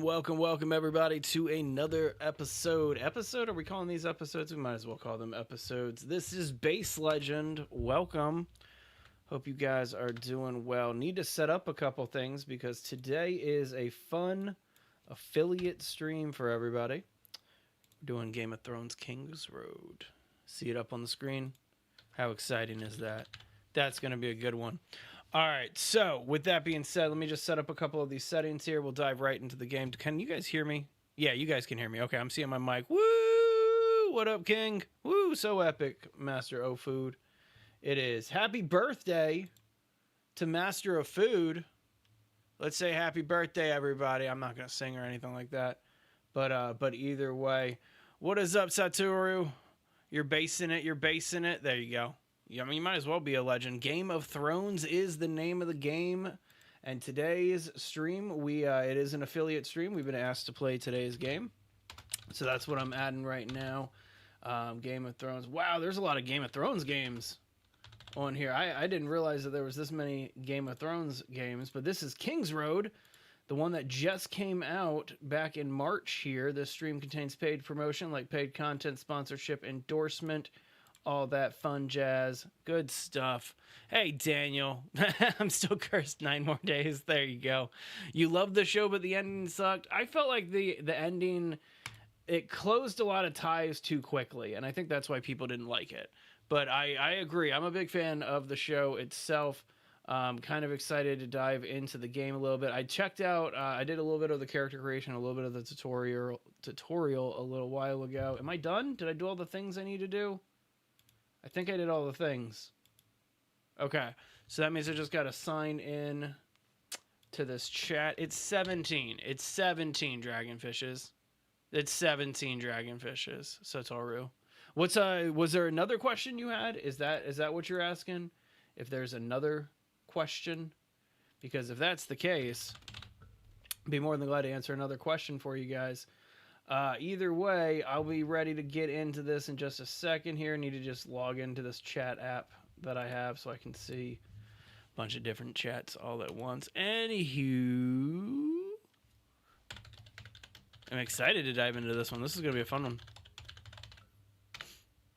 welcome everybody to another episode. Are we calling these episodes? We might as well call them episodes. This is Base Legend. Welcome. Hope you guys are doing well. Need to set up a couple things because today is a fun affiliate stream for everybody. We're doing Game of Thrones Kingsroad. See it up on the screen? How exciting is that? That's going to be a good one. All right, so with that being said, let me just set up a couple of these settings here. We'll dive right into the game. Can you guys hear me? Yeah, you guys can hear me. Okay, I'm seeing my mic. Woo! What up, King? Woo, so epic, Master of Food. It is. Happy birthday to Master of Food. Let's say happy birthday, everybody. I'm not going to sing or anything like that. But either way, what is up, Satoru? You're basing it. There you go. I mean, you might as well be a legend. Game of Thrones is the name of the game. And today's stream, it is an affiliate stream. We've been asked to play today's game. So that's what I'm adding right now. Game of Thrones. Wow, there's a lot of Game of Thrones games on here. I didn't realize that there was this many Game of Thrones games. But this is Kingsroad, the one that just came out back in March here. This stream contains paid promotion like paid content, sponsorship, endorsement, all that fun jazz. Good stuff. Hey, Daniel. I'm still cursed 9 more days. There you go. You loved the show, but the ending sucked. I felt like the ending, it closed a lot of ties too quickly, and I think that's why people didn't like it. But I agree. I'm a big fan of the show itself. Kind of excited to dive into the game a little bit. I checked out, I did a little bit of the character creation, a little bit of the tutorial a little while ago. Am I done? Did I do all the things I need to do? I think I did all the things. Okay, so that means I just got to sign in to this chat. It's 17. It's 17 dragonfishes. It's 17 dragonfishes, Satoru. Was there another question you had? Is that what you're asking? If there's another question? Because if that's the case, I'd be more than glad to answer another question for you guys. Either way, I'll be ready to get into this in just a second here. I need to just log into this chat app that I have so I can see a bunch of different chats all at once. Anywho, I'm excited to dive into this one. This is going to be a fun one.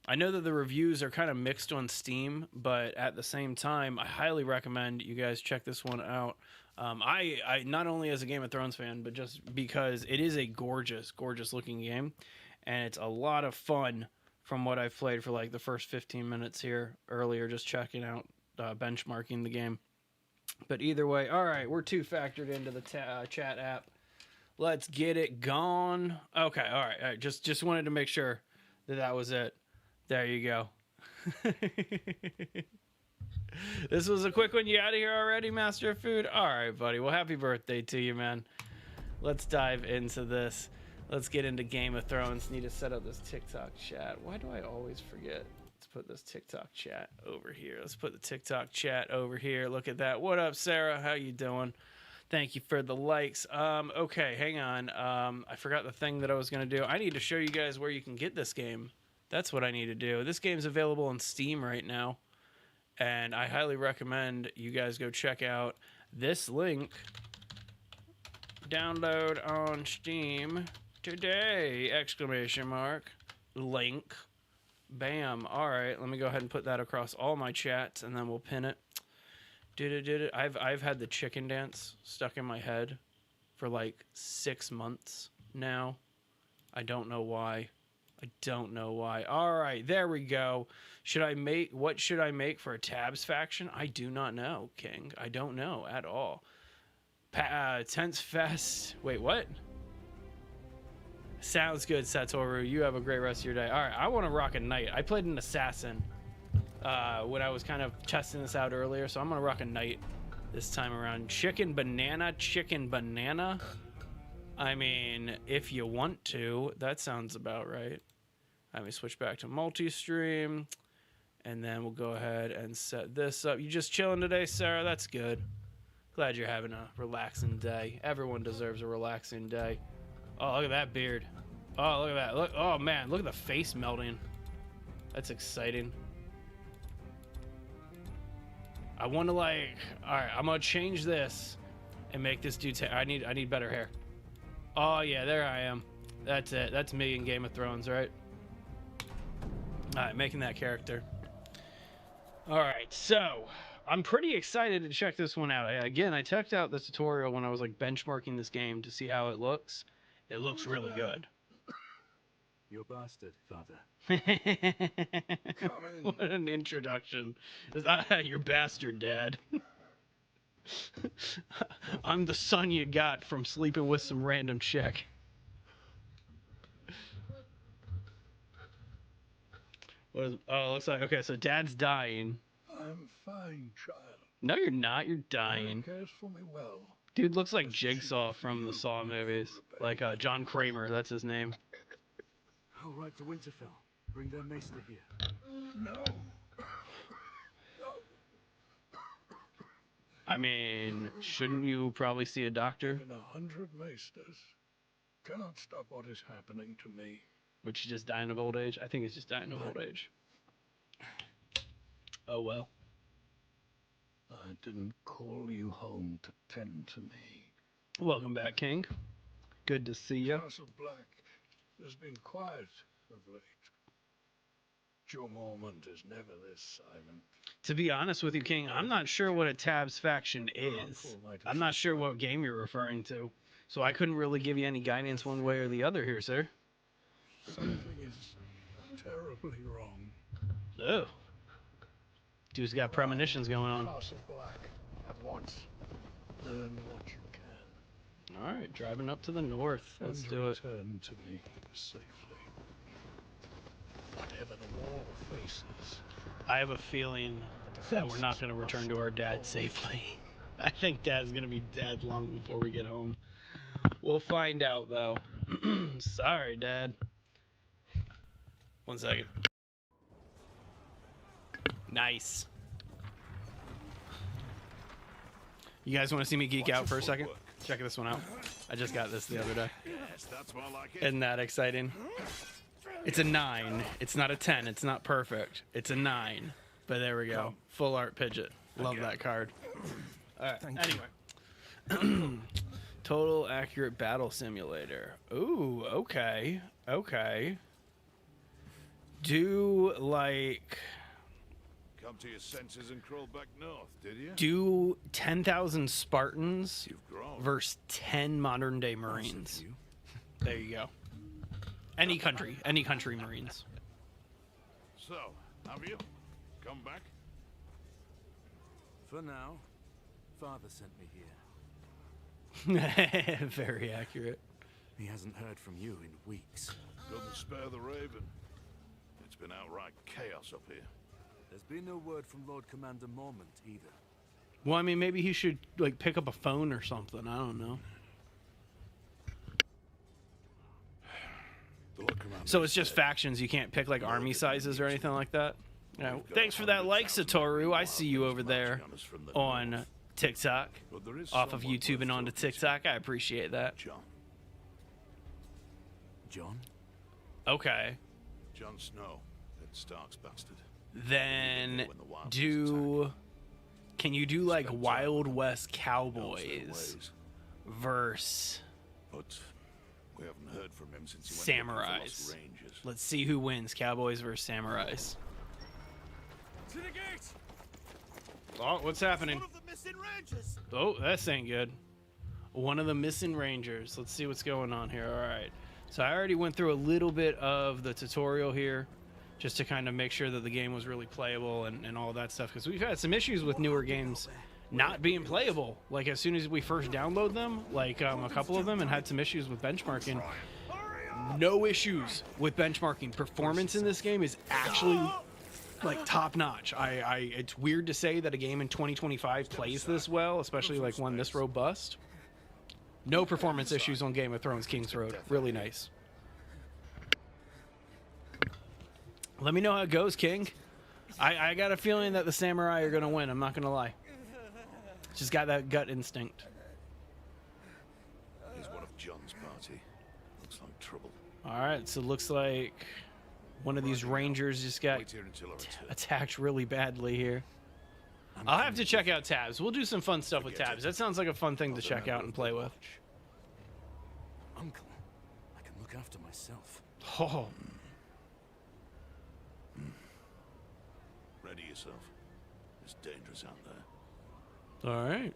I know that the reviews are kind of mixed on Steam, but at the same time, I highly recommend you guys check this one out. I not only as a Game of Thrones fan, but just because it is a gorgeous, gorgeous looking game, and it's a lot of fun from what I've played for like the first 15 minutes here earlier, just checking out, benchmarking the game. But either way, all right, we're factored into the chat app. Let's get it gone. Okay, all right. Just wanted to make sure that was it. There you go. This was a quick one. You out of here already, Master of Food? All right, buddy. Well, happy birthday to you, man. Let's dive into this. Let's get into Game of Thrones. Need to set up this TikTok chat. Why do I always forget? Let's put this TikTok chat over here. Let's put the TikTok chat over here. Look at that. What up, Sarah? How you doing? Thank you for the likes. Okay, hang on. I forgot the thing that I was going to do. I need to show you guys where you can get this game. That's what I need to do. This game's available on Steam right now. And I highly recommend you guys go check out this link. Download on Steam today! Exclamation mark. Link. Bam. All right, let me go ahead and put that across all my chats, and then we'll pin it. Did it. I've had the chicken dance stuck in my head for like 6 months now. I don't know why. All right, there we go. What should I make for a Tabs faction? I do not know, King. I don't know at all. Tense Fest. Wait, what? Sounds good, Satoru. You have a great rest of your day. All right, I want to rock a knight. I played an assassin when I was kind of testing this out earlier, so I'm going to rock a knight this time around. Chicken banana. I mean, if you want to, that sounds about right. Let me switch back to multi-stream, and then we'll go ahead and set this up. You just chilling today, Sarah? That's good. Glad you're having a relaxing day. Everyone deserves a relaxing day. Oh, look at that beard. Oh, look at that. Look. Oh, man. Look at the face melting. That's exciting. I want to, like... All right, I'm going to change this and make this dude... I need better hair. Oh, yeah, there I am. That's it. That's me in Game of Thrones, right? Alright, making that character. Alright, so I'm pretty excited to check this one out. Again, I checked out the tutorial when I was like benchmarking this game to see how it looks. It looks really good. You bastard, father. What an introduction. Your bastard, Dad. I'm the son you got from sleeping with some random chick. What is, oh, looks like, okay, so Dad's dying. I'm fine, child. No, you're not. You're dying. He cares for me well. Dude looks like Jigsaw from the Saw movies. Like John Kramer, that's his name. I'll ride to Winterfell. Bring their maester here. No. I mean, shouldn't you probably see a doctor? Even 100 maesters cannot stop what is happening to me. Would she just dying of old age? I think it's just dying of old age. Oh well. I didn't call you home to tend to me. Welcome back, King. Good to see you. Castle Black has been quiet of late. Joe Mormont is never this silent. To be honest with you, King, I'm not sure what a Tabs faction is. I'm not sure what game you're referring to. So I couldn't really give you any guidance one way or the other here, sir. Something is terribly wrong. Oh. Dude's got premonitions going on. Castle Black at once. Learn what you can. Alright, driving up to the north. Let's and do it. Return to me safely. Whatever the wall faces. I have a feeling that we're not going to return to our dad safely. I think Dad's going to be dead long before we get home. We'll find out, though. Sorry, Dad. 1 second. Nice. You guys want to see me geek out for a second? Check this one out. I just got this the other day. Yes, that's more like it. Isn't that exciting? It's a 9. It's not a 10. It's not perfect. It's a 9. But there we go. Full art Pidgeot. Love that card. All right. Anyway. Total accurate battle simulator. Ooh, okay. Okay. Do like... Come to your senses and crawl back north, did you? Do 10,000 Spartans You've grown. versus 10 modern day Marines. There you go. Any country Marines. So, have you come back? For now, father sent me here. Very accurate. He hasn't heard from you in weeks. Couldn't spare the Raven. It's been outright chaos up here. There's been no word from Lord Commander Mormont either. Well, I mean, maybe he should like pick up a phone or something. I don't know. So it's just factions. You can't pick like army sizes or anything like that. Yeah. Thanks for that like, Satoru. I see you over there on TikTok, off of YouTube and onto TikTok. I appreciate that. John? Okay. Jon Snow, that Stark's bastard. Then can you do like Wild West Cowboys versus But we haven't heard from him since he went looking for Samurais? Lost Rangers. Let's see who wins, Cowboys versus Samurais. To the gate! Oh, what's happening? One of the missing rangers! Oh, that ain't good. One of the missing rangers. Let's see what's going on here. All right. So I already went through a little bit of the tutorial here just to kind of make sure that the game was really playable and all that stuff, because we've had some issues with newer games not being playable. Like as soon as we first download them, like a couple of them, and had some issues with benchmarking. No issues with benchmarking. Performance in this game is actually like top notch. It's weird to say that a game in 2025 plays this well, especially like one this robust. No performance issues on Game of Thrones Kingsroad. Really nice. Let me know how it goes, King. I got a feeling that the samurai are going to win. I'm not going to lie. Just got that gut instinct. He's one of Jon's party. Looks like trouble. All right, so it looks like one of these rangers just got Wait here until I return. attacked really badly here. I'll have to check out tabs. We'll do some fun stuff with tabs. That sounds like a fun thing to check out and play with. uncle. I can look after myself. Oh, Ready yourself. It's dangerous out there. all right.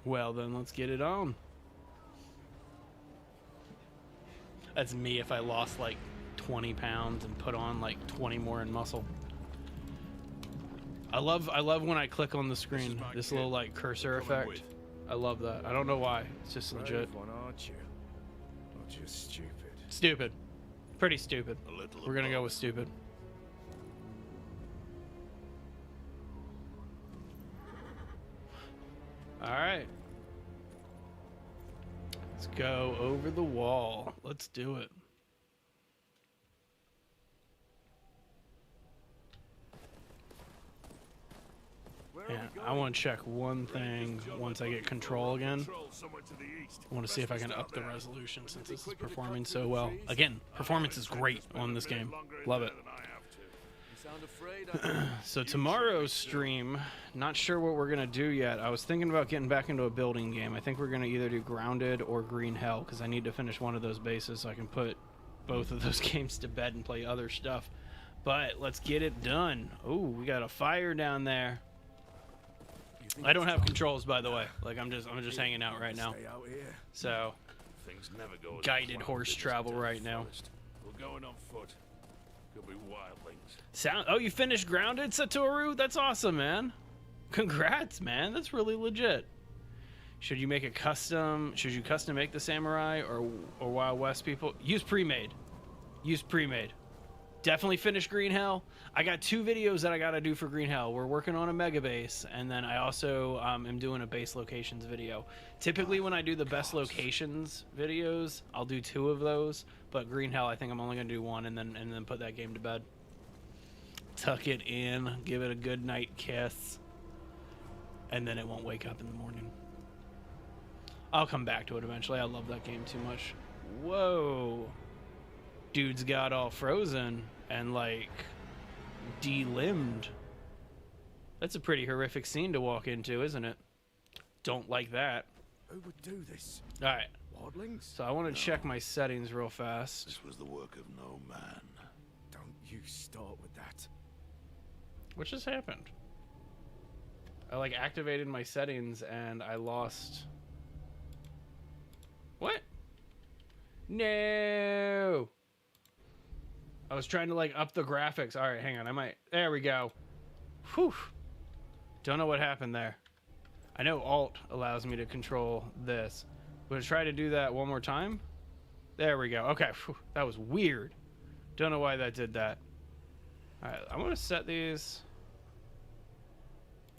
Well, then let's get it on. That's me if I lost like 20 pounds and put on like 20 more in muscle. I love when I click on the screen, this little like cursor effect. I love that. I don't know why. It's just legit. Brave one, aren't you? Not just stupid. Stupid. Pretty stupid. A little We're gonna of go both. with stupid. All right. Let's go over the wall. Let's do it. Yeah, I want to check one thing once I get control again. I want to see if I can up the resolution since this is performing so well. Again, performance is great on this game. Love it. So tomorrow's stream, not sure what we're going to do yet. I was thinking about getting back into a building game. I think we're going to either do Grounded or Green Hell because I need to finish one of those bases so I can put both of those games to bed and play other stuff. But let's get it done. Oh, we got a fire down there. I don't have controls, by the way. Like I'm just hanging out right now. Stay out here. So Things never go as guided planned horse in this travel damn right now. forest. We're going on foot. Could be wildlings. Oh, you finished Grounded, Satoru? That's awesome, man. Congrats, man. That's really legit. Should you custom make the samurai or Wild West people? Use pre-made. Use pre-made. Definitely finish Green Hell. I got 2 videos that I got to do for Green Hell. We're working on a mega base, and then I also am doing a base locations video. Typically, when I do the best locations videos, I'll do 2 of those. But Green Hell, I think I'm only gonna do 1, and then put that game to bed. Tuck it in, give it a good night kiss, and then it won't wake up in the morning. I'll come back to it eventually. I love that game too much. Whoa. Dudes got all frozen and like de-limbed. That's a pretty horrific scene to walk into, isn't it? Don't like that. Who would do this? All right, Wildlings? so I want to check my settings real fast. This was the work of no man. Don't you start with that. What just happened? I like activated my settings and I lost. What? No. I was trying to like up the graphics. All right, hang on. There we go. Whew. Don't know what happened there. I know Alt allows me to control this. Would I try to do that one more time? There we go. Okay. Whew. That was weird. Don't know why that did that. All right, I'm going to set these.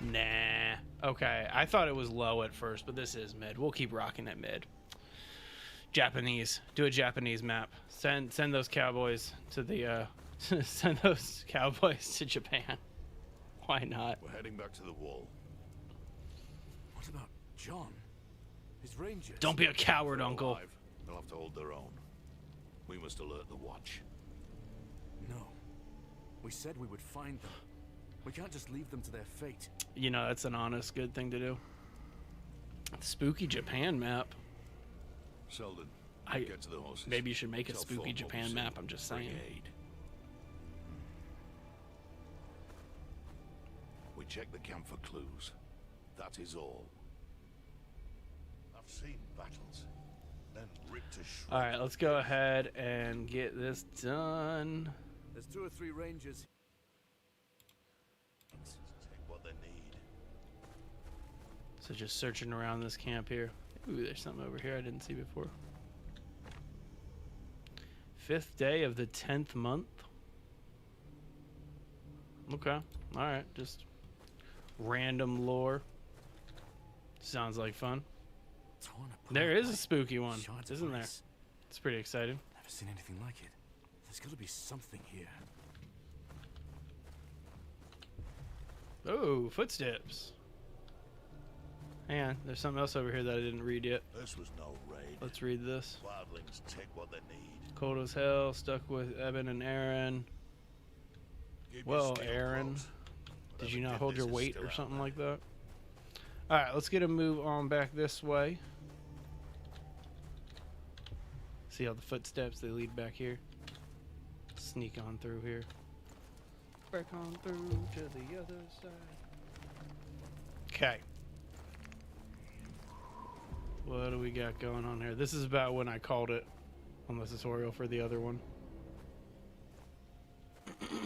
Nah. Okay. I thought it was low at first, but this is mid. We'll keep rocking at mid. Japanese. Do a Japanese map. Send those cowboys to the send those cowboys to Japan. Why not? We're heading back to the wall. What about John? His rangers? Don't be a coward, They're Uncle. alive. They'll have to hold their own. We must alert the watch. No. We said we would find them. We can't just leave them to their fate. You know, that's an honest, good thing to do. Spooky Japan map. Selden, I- get to the horses. Maybe you should make a Tell spooky Thorpe what Japan we map. see. I'm just Bring saying. aid. We check the camp for clues. That is all. I've seen battles, then ripped to shreds. All right, let's go ahead and get this done. There's 2 or 3 rangers. Take what they need. So just searching around this camp here. Ooh, there's something over here I didn't see before. 5th day of the 10th month. Okay. All right. Just random lore. Sounds like fun. Torn apart There is by a spooky one, shards isn't of there? ice. It's pretty exciting. Never seen anything like it. There's got to be something here. Oh, footsteps. Hang on. There's something else over here that I didn't read yet. This was no raid. Let's read this. Wildlings take what they need. Cold as hell. Stuck with Eben and Aaron. Keep your Well, steel Aaron, close. did Whatever you not did hold this your is weight still or out something there. like that? All right, let's get a move on back this way. See all the footsteps, they lead back here. Sneak on through here. Back on through to the other side. Okay. What do we got going on here? This is about when I called it on the tutorial for the other one. I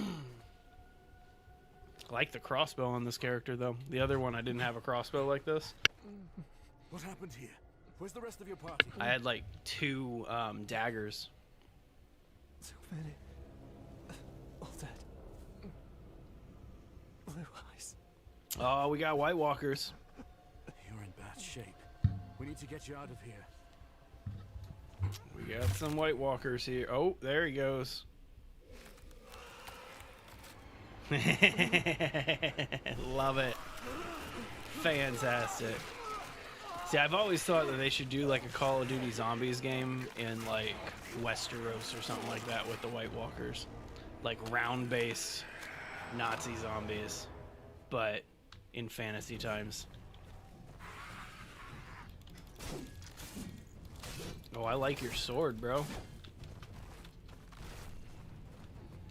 like the crossbow on this character, though. The other one, I didn't have a crossbow like this. What happened here? Where's the rest of your party? I had like 2 daggers. So many. All dead. Blue eyes. Oh, we got White Walkers. You're in bad shape. We need to get you out of here. We got some White Walkers here. Oh, there he goes. Love it. Fantastic. See, I've always thought that they should do like a Call of Duty Zombies game in like Westeros or something like that with the White Walkers. Like round-based Nazi zombies, but in fantasy times. Oh, I like your sword, bro.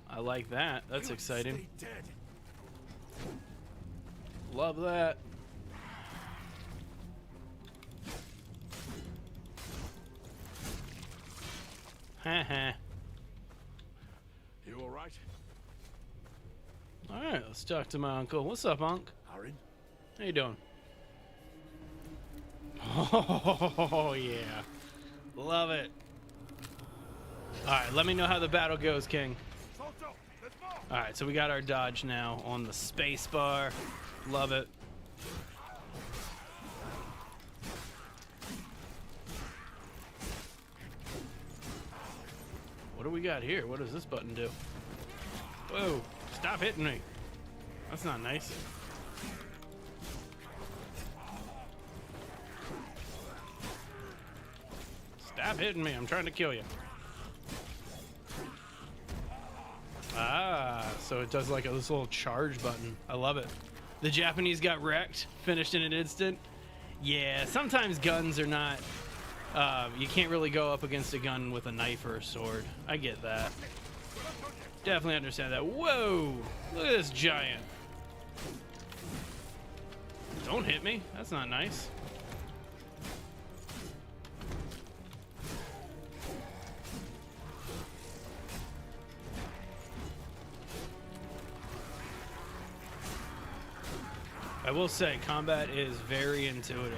I like that. That's exciting. Stay dead. Love that. Haha. You all right? All right, let's talk to my uncle. What's up, Unc? Aaron? How you doing? Oh, yeah. Love it. All right, let me know how the battle goes, King. All right, so we got our dodge now on the space bar. Love it. What do we got here? What does this button do? Whoa, stop hitting me. That's not nice. Stop hitting me. I'm trying to kill you. Ah, so it does like this little charge button. I love it. The Japanese got wrecked, finished in an instant. Yeah, sometimes guns are not... you can't really go up against a gun with a knife or a sword. I get that. Definitely understand that. Whoa! Look at this giant. Don't hit me. That's not nice. I will say, combat is very intuitive.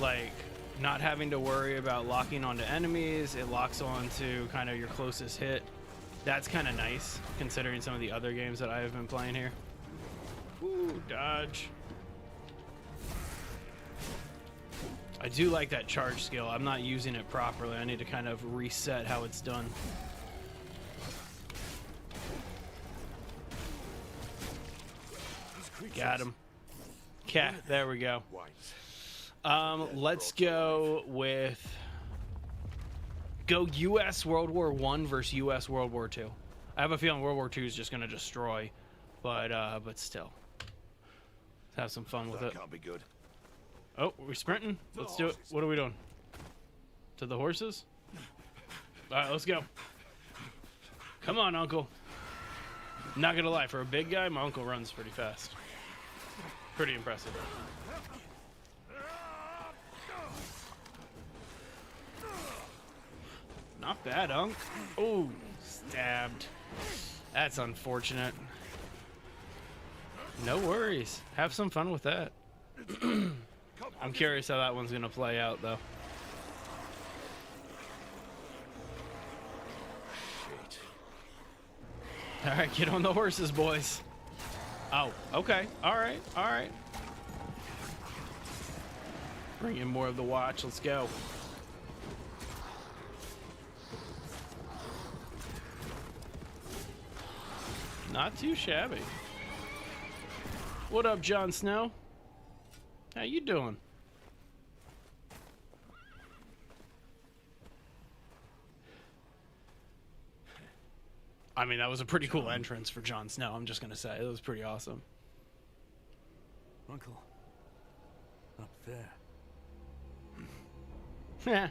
Like, not having to worry about locking onto enemies, it locks onto kind of your closest hit. That's kind of nice, considering some of the other games that I have been playing here. Ooh, dodge. I do like that charge skill. I'm not using it properly. I need to kind of reset how it's done. Got him. Cat. There we go. Let's go with U.S. World War I versus U.S. World War II. I have a feeling World War II is just going to destroy, but still, let's have some fun with it. Can't be good. Oh, we're sprinting. Let's do it. What are we doing? To the horses? All right, let's go. Come on, Uncle. Not gonna lie, for a big guy, my uncle runs pretty fast. Pretty impressive. Not bad, Unc. Oh, stabbed. That's unfortunate. No worries. Have some fun with that. I'm curious how that one's gonna play out, though. All right, get on the horses, boys. Oh, okay. All right, all right. Bring in more of the watch. Let's go. Not too shabby. What up, Jon Snow? How you doing? I mean, that was a pretty cool entrance for Jon Snow, I'm just going to say. It was pretty awesome. Uncle. Up there. Yeah.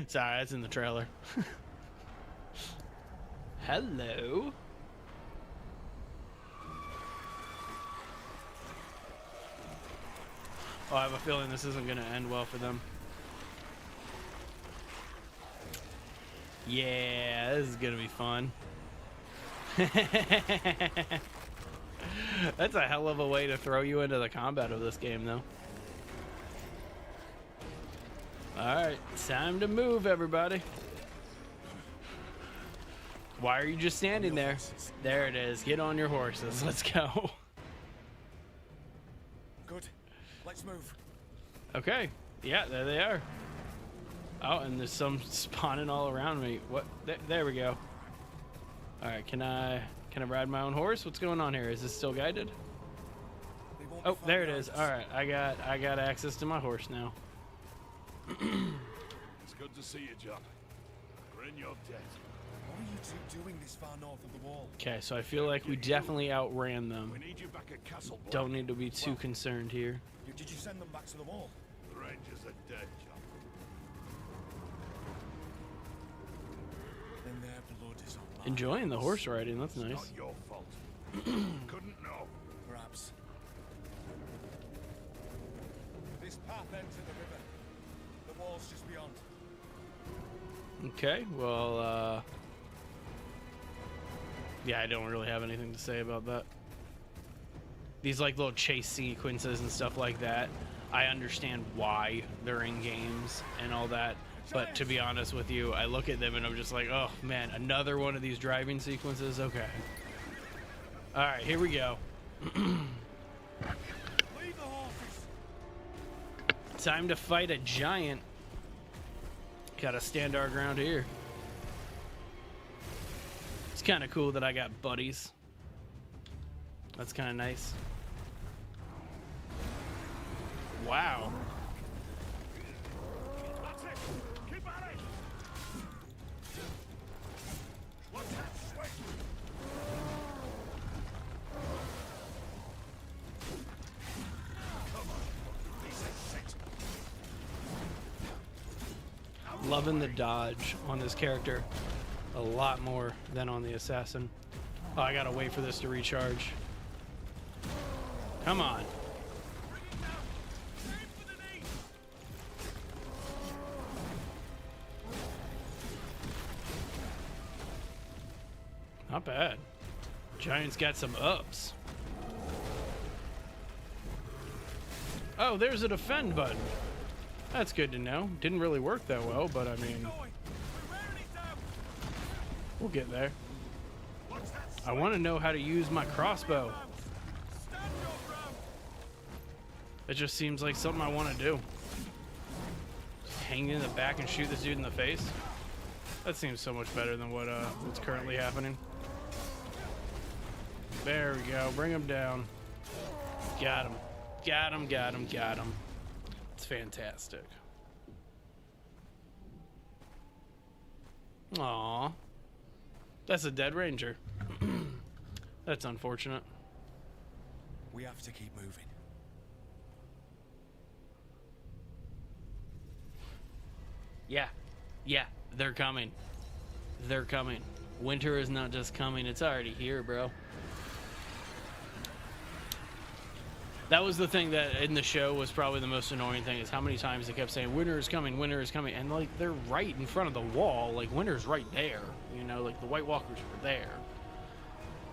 Sorry, that's in the trailer. Hello. Oh, I have a feeling this isn't going to end well for them. Yeah, this is going to be fun. That's a hell of a way to throw you into the combat of this game, though. Alright, time to move, everybody. Why are you just standing there? There it is. Get on your horses. Let's go. Good. Let's move. Okay. Yeah, there they are. Oh, and there's some spawning all around me. What? There we go. Alright, can I ride my own horse? What's going on here? Is this still guided? Oh, there it is. Alright, I got access to my horse now. It's good to see you, John. We're in your debt. What are you two doing this far north of the wall? Okay, so I feel like we definitely outran them. We need you back at Castle Black. Don't need to be too concerned here. Did you send them back to the wall? The Rangers are dead, John. Then their blood is on mine. Enjoying the horse riding. That's It's nice. not your fault. Couldn't know. Perhaps. This path ends in the river. The wall's just beyond. Okay, well, yeah, I don't really have anything to say about that. These, like, little chase sequences and stuff like that, I understand why they're in games and all that, but to be honest with you, I look at them and I'm just like, oh, man, another one of these driving sequences? Okay. Alright, here we go. Leave the horses. Time to fight a giant. Gotta stand our ground here. It's kind of cool that I got buddies. That's kind of nice. Wow. That's it. Keep at it. What's that swing? Come on, piece of shit. Loving the dodge on this character a lot more than on the assassin. Oh, I gotta wait for this to recharge. Come on. Not bad. Giant's got some ups. Oh, there's a defend button. That's good to know. Didn't really work that well, but I mean, we'll get there. I want to know how to use my crossbow. It just seems like something I want to do. Just hang in the back and shoot this dude in the face. That seems so much better than what's currently happening. There we go. Bring him down. Got him. Got him, got him, got him. It's fantastic. Aww. That's a dead ranger. That's unfortunate. We have to keep moving. Yeah. Yeah, they're coming. They're coming. Winter is not just coming, it's already here, bro. That was the thing that in the show was probably the most annoying thing, is how many times they kept saying winter is coming, and like they're right in front of the wall, like winter's right there, you know, like the White Walkers were there.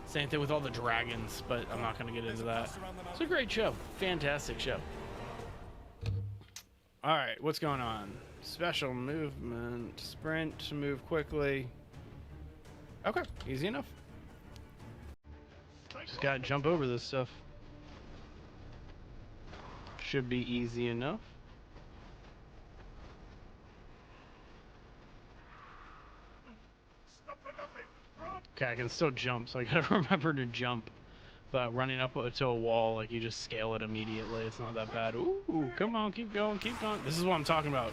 Same thing with all the dragons, but I'm not going to get into that. It's a great show, fantastic show. All right, what's going on? Special movement, sprint to move quickly. Okay, easy enough. Just gotta jump over this stuff. Should be easy enough. Okay, I can still jump, so I gotta remember to jump. But running up to a wall, like, you just scale it immediately. It's not that bad. Ooh, come on, keep going, keep going. This is what I'm talking about.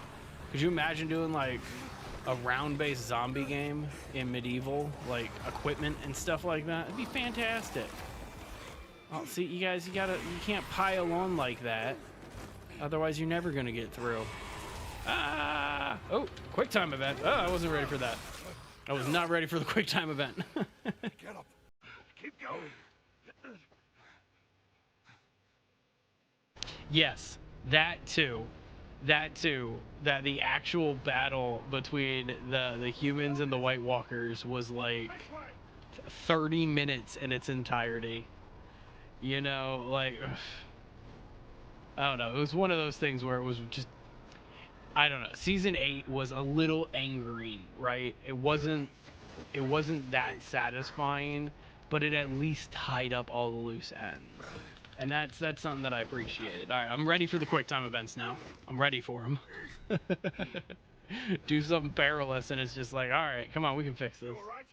Could you imagine doing, like, a round-based zombie game in medieval, like, equipment and stuff like that? It'd be fantastic. Oh, see, you guys, you can't pile on like that. Otherwise, you're never gonna get through. Ah! Oh, quick time event. Oh, I wasn't ready for that. I was not ready for the quick time event. Get up. Keep going. Yes, that too. That too. That the actual battle between the humans and the White Walkers was like 30 minutes in its entirety. You know, like I don't know. It was one of those things where it was just I don't know. Season 8 was a little angry, right? It wasn't that satisfying, but it at least tied up all the loose ends. And that's something that I appreciated. All right, I'm ready for the quick time events now. I'm ready for them. Do something perilous, and it's just like, all right, come on, we can fix this. You all right?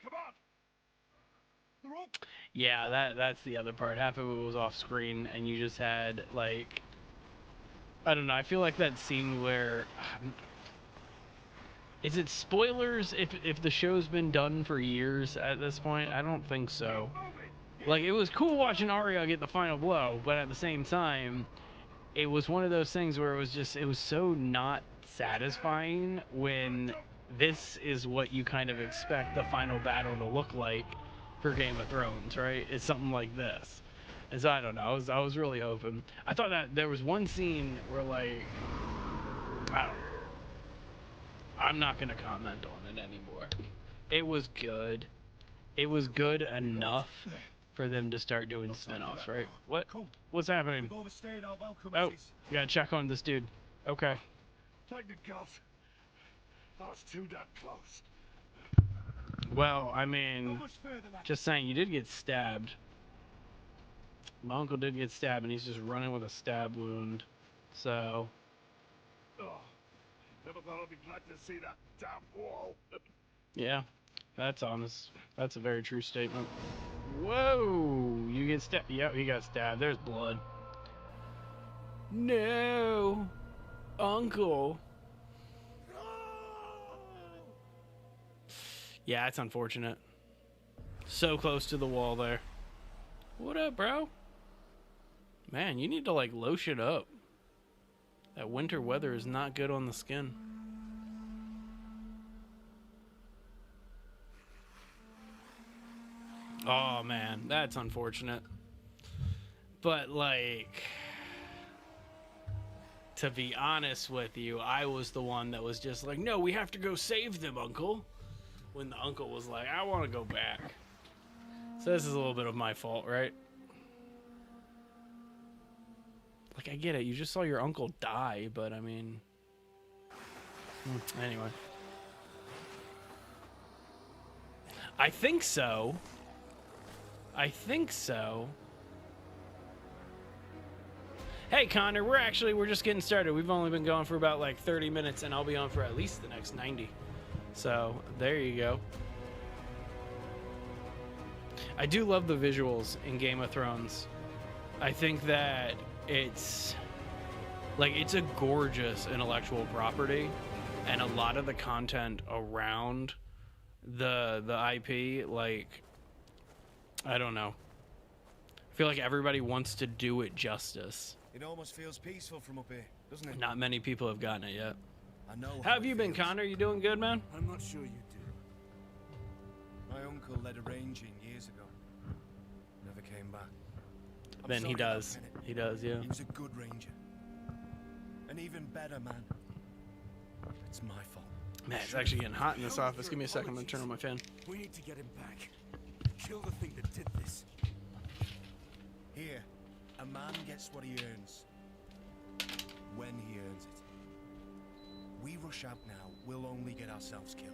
Come on. The rope. Yeah, that's the other part. Half of it was off screen, and you just had like, I don't know. I feel like that scene where. Is it spoilers if the show's been done for years at this point? I don't think so. Like, it was cool watching Arya get the final blow, but at the same time, it was one of those things where it was so not satisfying when this is what you kind of expect the final battle to look like for Game of Thrones, right? It's something like this. And so I don't know. I was really hoping. I thought that there was one scene where like I don't know. I'm not gonna comment on it anymore. It was good. It was good enough for them to start doing spin-offs, right? What? What's happening? We've overstayed our welcome. Oh, you gotta check on this dude. Okay. Thank the gods. That's too damn close. Well, I How mean, much further now? just saying, you did get stabbed. My uncle did get stabbed, and he's just running with a stab wound. So, Oh, never thought I'd be glad to see that damn wall. yeah, that's honest. That's a very true statement. Whoa! You get stabbed. Yep, he got stabbed. There's blood. No! Uncle! Yeah, it's unfortunate. So close to the wall there. What up, bro? Man, you need to, like, lotion up. That winter weather is not good on the skin. Oh, man, that's unfortunate. But, like, to be honest with you, I was the one that was just like, no, we have to go save them, Uncle. When the uncle was like, I want to go back. So this is a little bit of my fault, right? Like, I get it. You just saw your uncle die, but I mean... Anyway. I think so. I think so. Hey, Connor, we're just getting started. We've only been going for about like 30 minutes, and I'll be on for at least the next 90. So, there you go. I do love the visuals in Game of Thrones. I think that it's a gorgeous intellectual property, and a lot of the content around the IP, like, I don't know. I feel like everybody wants to do it justice. It almost feels peaceful from up here, doesn't it? Not many people have gotten it yet. I know. How have you been, Connor? You doing good, man? I'm not sure you do. My uncle led a ranging years ago. Never came back. I'm Then he sorry about does. Bennett. He does, yeah. He was a good ranger. An even better man. It's my fault. Man, it's actually getting hot in this office. Give me a second. I'm gonna turn on my fan. We need to get him back. Kill the thing that did this. Here, a man gets what he earns. When he earns it. We rush out now, we'll only get ourselves killed.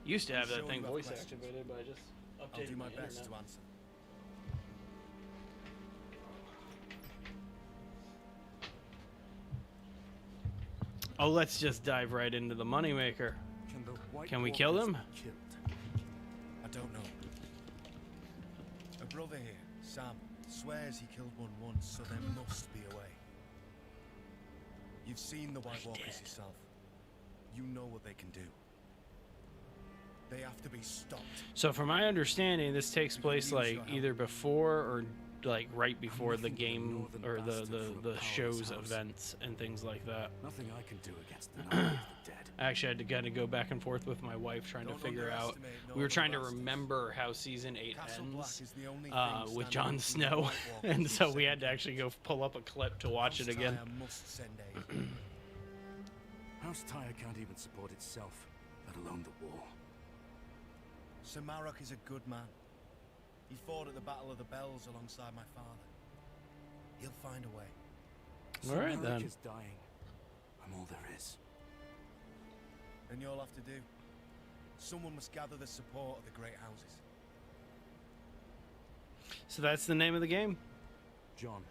Used to have I'm that sure thing you have voice questions. activated, but I just updated I'll do my best internet. to answer. Oh, let's just dive right into the moneymaker. Can we kill them? I don't know. A brother here, Sam, swears he killed one once, so there must be a way. You've seen the White Walkers yourself. You know what they can do. They have to be stopped. So from my understanding, this takes place like either before or like right before the looking for the game northern or bastard for a the powerless show's house. events and things like that. Nothing I can do against the army of the dead. I actually had to kind of go back and forth with my wife trying to Don't figure out. underestimate We were northern trying to bastards. remember how season 8 Castle Black ends is the only thing with standing Jon up from the Snow, White Walkers and in so we had to Second actually go pull up a clip to watch it House again. Tyre must send aid. House Tyre can't even support itself, let alone the war. Sir Marok is a good man. He fought at the Battle of the Bells alongside my father. He'll find a way. All right, Merrick then. is dying. I'm all there is. And you'll have to do. Someone must gather the support of the great houses. So that's the name of the game. John.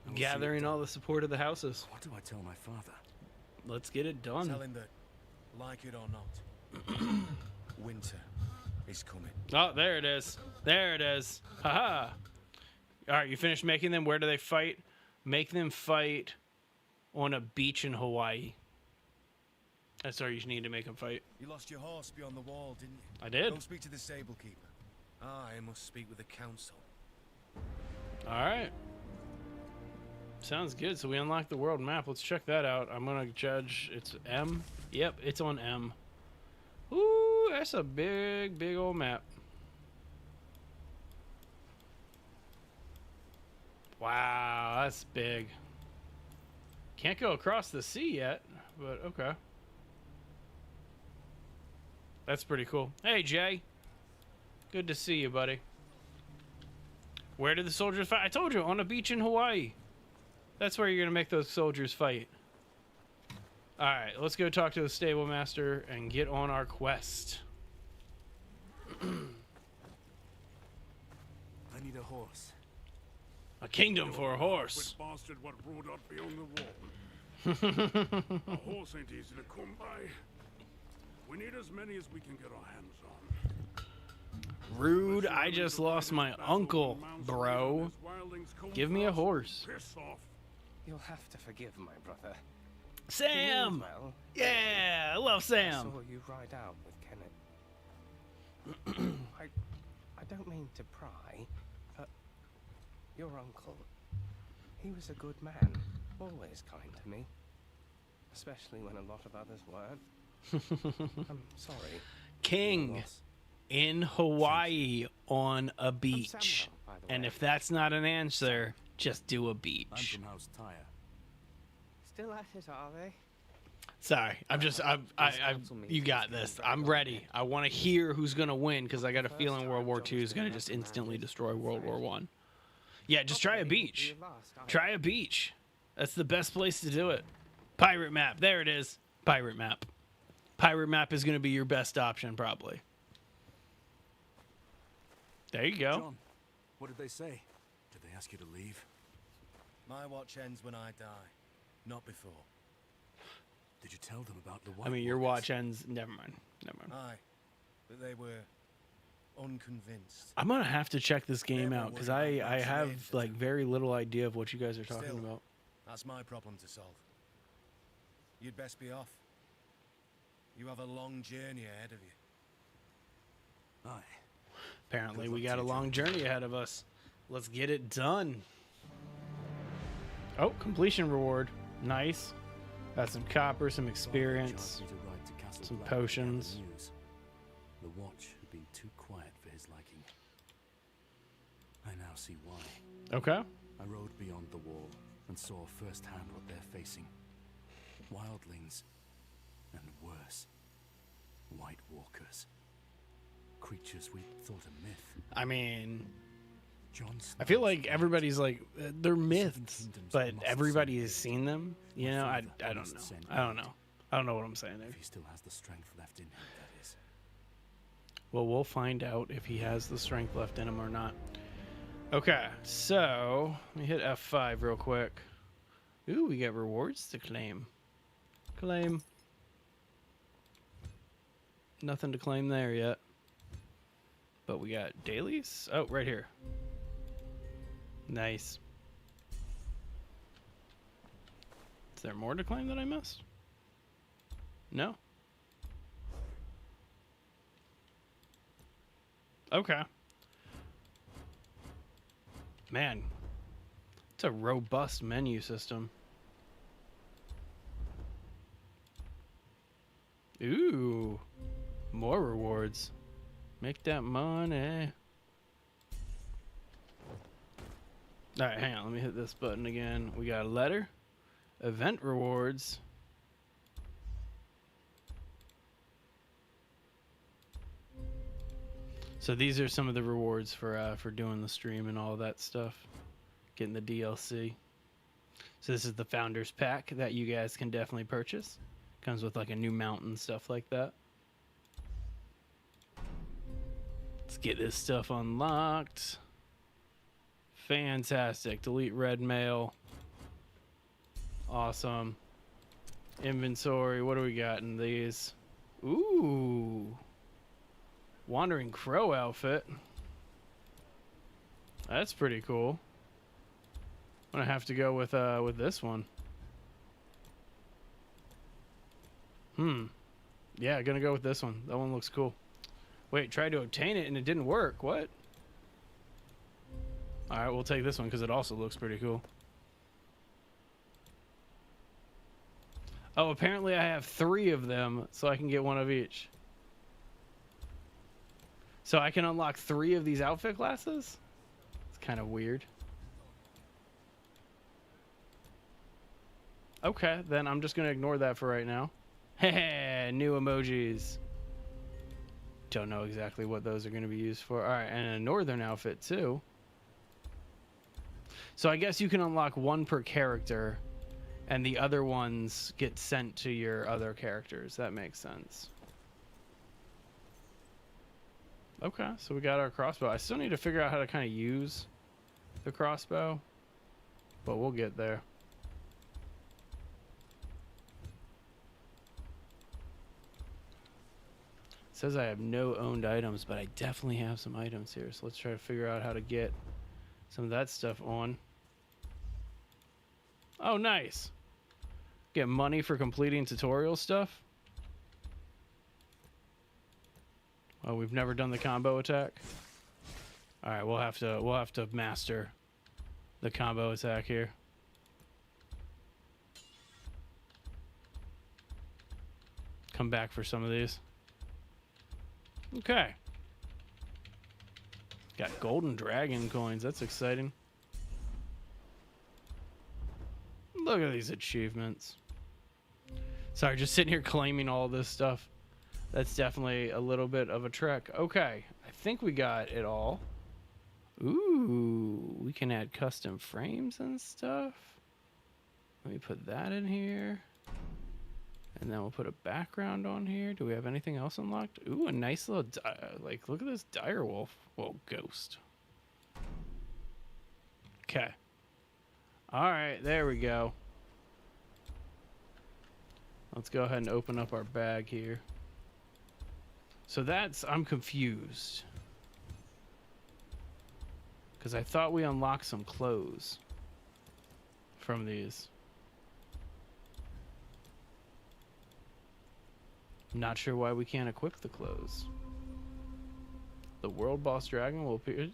I will see it Gathering done. all the support of the houses. What do I tell my father? Let's get it done. Tell him that, like it or not, winter is coming. Oh, there it is. There it is. Haha. All right, you finished making them. Where do they fight? Make them fight on a beach in Hawaii. That's all you need to make them fight. You lost your horse beyond the wall, didn't you? I did. Go speak to the stable keeper. I must speak with the council. All right. Sounds good. So we unlocked the world map. Let's check that out. I'm going to judge. It's M. Yep, it's on M. Ooh, that's a big, big old map. Wow, that's big. Can't go across the sea yet, but okay. That's pretty cool. Hey, Jay. Good to see you, buddy. Where did the soldiers fight? I told you, on a beach in Hawaii. That's where you're going to make those soldiers fight. All right, let's go talk to the stable master and get on our quest. I need a horse. A kingdom for a horse. Bastard what rode out beyond the wall. A horse ain't easy to come by. We need as many as we can get our hands on. Rude, I just lost my uncle, bro. Give me a horse. Piss off. You'll have to forgive my brother. Sam! Well, Yeah, I love I Sam. saw you ride out with Kenneth. I don't mean to pry, but your uncle, he was a good man, always kind to me, especially when a lot of others weren't. I'm sorry. King Loss. in Hawaii on a I'm beach. Samuel, by the And way. if that's not an answer, just do a I'm beach. from House Tyre. Still at it, are they? Sorry, you got this. I'm ready. I want to hear who's going to win because I got a feeling World War II is going to just instantly destroy World War One. Yeah, just try a beach. Try a beach. That's the best place to do it. Pirate map. There it is. Pirate map. Pirate map is going to be your best option, probably. There you go. John, what did they say? Did they ask you to leave? My watch ends when I die, not before. Did you tell them about the White I mean, your Walkers? watch ends. Never mind. Never mind. Aye, but they were unconvinced. I'm gonna have to check this game Never out because worry I about what's have made for like them. very little idea of what you guys are talking Still. about. That's my problem to solve. You'd best be off. You have a long journey ahead of you. Aye. Apparently, Good we luck got to a you, long John. journey ahead of us. Let's get it done. Oh, completion reward. Nice. Got some copper, some Father experience. charged me to ride to Castle some Black to gather potions. news. The watch had been too quiet for his liking. I now see why. Okay. I rode beyond the wall and saw firsthand what they're facing. Wildlings, and worse, White Walkers. Creatures we thought a myth. I mean, Jon I feel Snow's like right. everybody's like they're myths, kingdoms but lost everybody some has day. seen them. You My know, I father don't must know. send I don't word. know. I don't know what I'm saying there. If he still has the strength left in him, that is. Well, we'll find out if he has the strength left in him or not. Okay, so let me hit F5 real quick. Ooh, we got rewards to claim. Claim. Nothing to claim there yet. But we got dailies. Oh, right here. Nice. Is there more to claim that I missed? No? Okay. Man, it's a robust menu system. Ooh, more rewards. Make that money. All right, hang on. Let me hit this button again. We got a letter, event rewards. So these are some of the rewards for doing the stream and all that stuff, getting the DLC. So this is the Founders Pack that you guys can definitely purchase. Comes with like a new mount and stuff like that. Let's get this stuff unlocked. Fantastic. Delete red mail. Awesome. Inventory. What do we got in these? Ooh. Wandering Crow outfit. That's pretty cool. I'm gonna have to go with this one. Yeah, gonna go with this one. That one looks cool. Wait, tried to obtain it and it didn't work. What? Alright, we'll take this one because it also looks pretty cool. Oh, apparently I have 3 of them, so I can get one of each. So I can unlock 3 of these outfit classes? It's kind of weird. Okay, then I'm just going to ignore that for right now. Heh, new emojis. Don't know exactly what those are going to be used for. All right, and a northern outfit too. So I guess you can unlock 1 per character, and the other ones get sent to your other characters. That makes sense. Okay, so we got our crossbow. I still need to figure out how to kind of use the crossbow, but we'll get there. It says I have no owned items, but I definitely have some items here. So let's try to figure out how to get some of that stuff on. Oh, nice. Get money for completing tutorial stuff. Oh, we've never done the combo attack. All right, we'll have to master the combo attack here. Come back for some of these. Okay. Got golden dragon coins. That's exciting. Look at these achievements. Sorry, just sitting here claiming all this stuff. That's definitely a little bit of a trek. Okay, I think we got it all. Ooh, we can add custom frames and stuff. Let me put that in here. And then we'll put a background on here. Do we have anything else unlocked? Ooh, a nice little, like, look at this direwolf. Well, ghost. Okay. All right, there we go. Let's go ahead and open up our bag here. So that's, I'm confused. Because I thought we unlocked some clothes from these. Not sure why we can't equip the clothes. The world boss dragon will appear.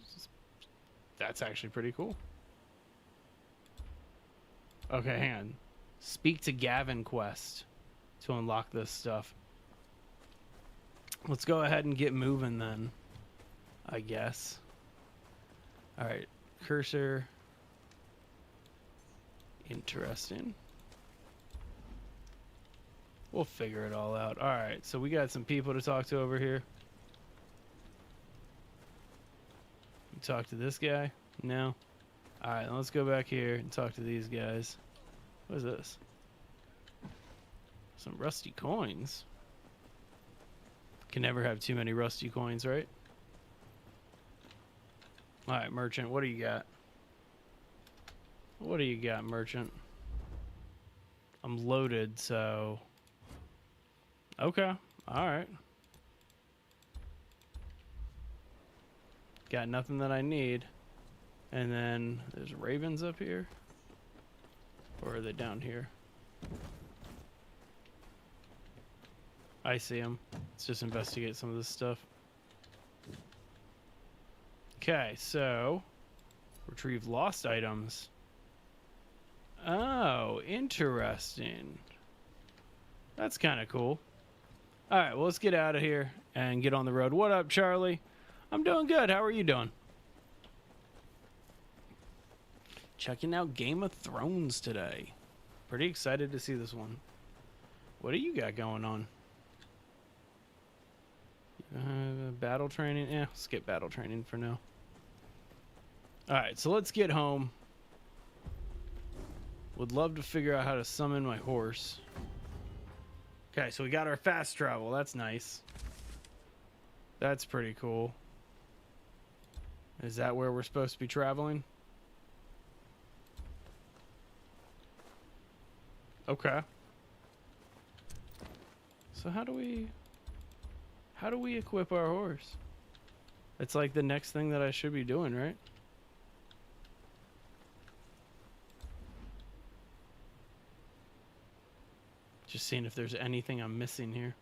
That's actually pretty cool. Okay, hang on. Speak to Gavin quest to unlock this stuff. Let's go ahead and get moving then, I guess. All right, cursor. Interesting. We'll figure it all out. All right, so we got some people to talk to over here. You talk to this guy? No? All right, let's go back here and talk to these guys. What is this? Some rusty coins. Can never have too many rusty coins, right? All right, merchant, what do you got? What do you got, merchant? I'm loaded, so... Okay, all right. Got nothing that I need. And then there's ravens up here. Or are they down here? I see them. Let's just investigate some of this stuff. Okay, so Retrieve lost items. Oh, interesting. That's kind of cool. All right, well, let's get out of here and get on the road. What up, Charlie? I'm doing good. How are you doing? Checking out Game of Thrones today. Pretty excited to see this one. What do you got going on? Battle training? Yeah, skip battle training for now. Alright, so let's get home. Would love to figure out how to summon my horse. Okay, so we got our fast travel. That's nice. That's pretty cool. Is that where we're supposed to be traveling? Okay. So how do we equip our horse? It's like the next thing that I should be doing, right? Just seeing if there's anything I'm missing here.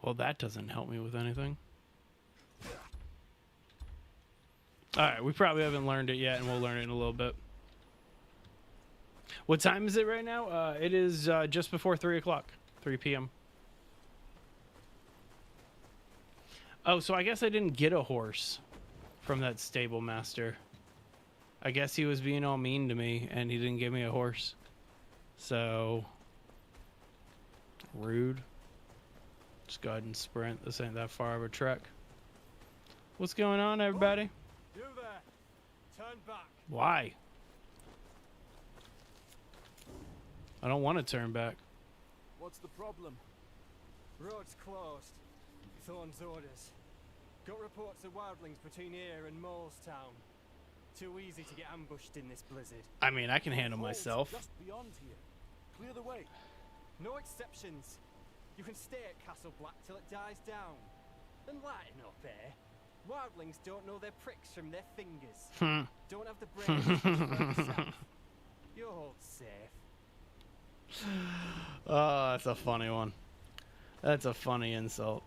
Well, that doesn't help me with anything. Alright, we probably haven't learned it yet, and we'll learn it in a little bit. What time is it right now? It is just before 3 o'clock. 3 p.m. Oh, so I guess I didn't get a horse from that stable master. I guess he was being all mean to me, and he didn't give me a horse. So... rude. Just go ahead and sprint. This ain't that far of a trek. What's going on, everybody? You there. Turn back. Why? I don't want to turn back. What's the problem? Road's closed. Thorn's orders. Got reports of wildlings between here and Molestown. Too easy to get ambushed in this blizzard. I mean, I can handle myself. Just beyond here. Clear the way. No exceptions. You can stay at Castle Black till it dies down. And lighten up, eh? Wildlings don't know their pricks from their fingers. Don't have the brain. You're all safe. Oh, that's a funny one. That's a funny insult.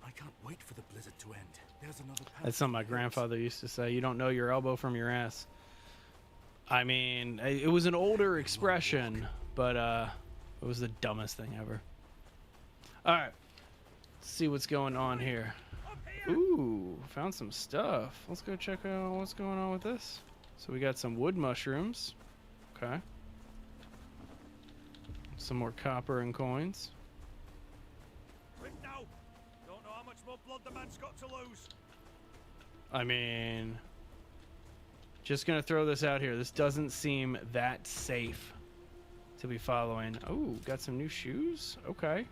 I can't wait for the blizzard to end. There's another path. That's something my grandfather used to say. You don't know your elbow from your ass. I mean, it was an older expression, but it was the dumbest thing ever. Alright. Let's see what's going on here. Ooh, found some stuff. Let's go check out what's going on with this. So we got some wood mushrooms. Okay. Some more copper and coins. Quick now! Don't know how much more blood the man's got to lose. I mean, just gonna throw this out here. This doesn't seem that safe to be following. Oh, got some new shoes? Okay.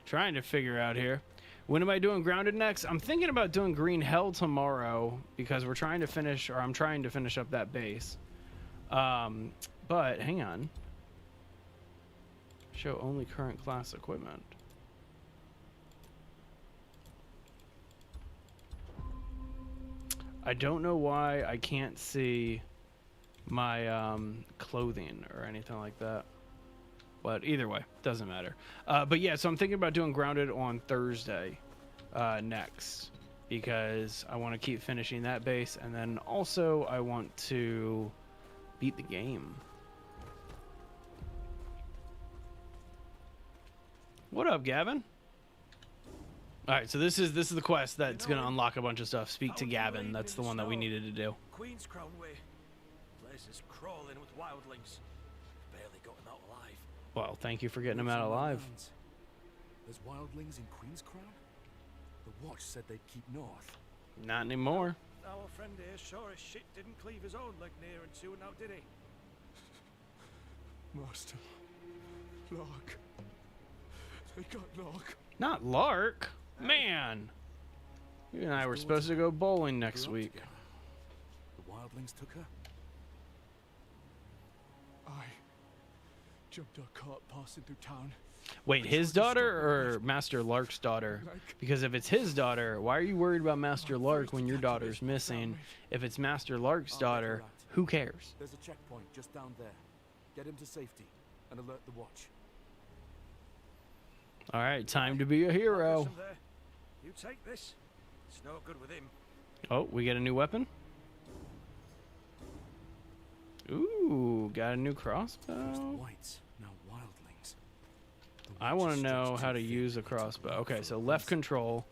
Trying to figure out here. When am I doing Grounded next? I'm thinking about doing Green Hell tomorrow because we're trying to finish, or I'm trying to finish up that base. But hang on. Show only current class equipment. I don't know why I can't see my clothing or anything like that. But either way, doesn't matter. But yeah, so I'm thinking about doing Grounded on Thursday next because I want to keep finishing that base, and then also I want to beat the game. What up, Gavin? All right, so this is the quest that's gonna unlock a bunch of stuff. Speak to Gavin. That's the one that we needed to do. Queen's Crown Way. Place is crawling with wildlings. Barely got him out alive. Well, thank you for getting him out alive. There's wildlings in Queen's Crown? The Watch said they'd keep north. Not anymore. Our friend here sure as shit didn't cleave his own leg near and soon out, did he? Master. Lark. They got Lark. Not Lark. Man. You and I were supposed to go bowling next week. The wildlings took her? I jumped a cart passing through town. Wait, his daughter or Master Lark's daughter? Because if it's his daughter, why are you worried about Master Lark when your daughter's missing? If it's Master Lark's daughter, Who cares? There's a checkpoint just down there. Get him to safety and alert the watch. All right, time to be a hero. Listen there. You take this. It's no good with him. Oh, we get a new weapon. Ooh, got a new First crossbow. whites, now wildlings. The I watch want to is know stretched how to too use a thin to crossbow. work Okay, for so a left reason. control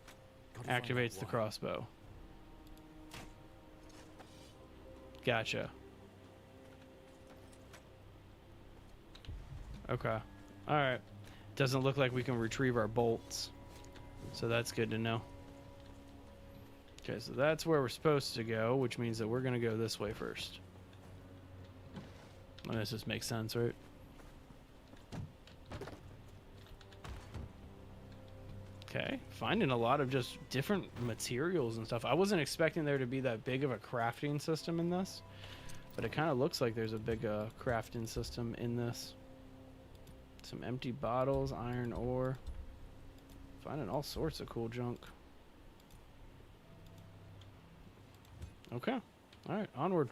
Gotta find out activates the why. crossbow. Gotcha. Okay. All right. Doesn't look like we can retrieve our bolts, so that's good to know. Okay, so that's where we're supposed to go, which means that we're gonna go this way first. And this just makes sense, right? Okay, finding a lot of just different materials and stuff. I wasn't expecting there to be that big of a crafting system in this, but it kind of looks like there's a big crafting system in this. Some empty bottles, iron ore. Finding all sorts of cool junk. Okay, all right, onward.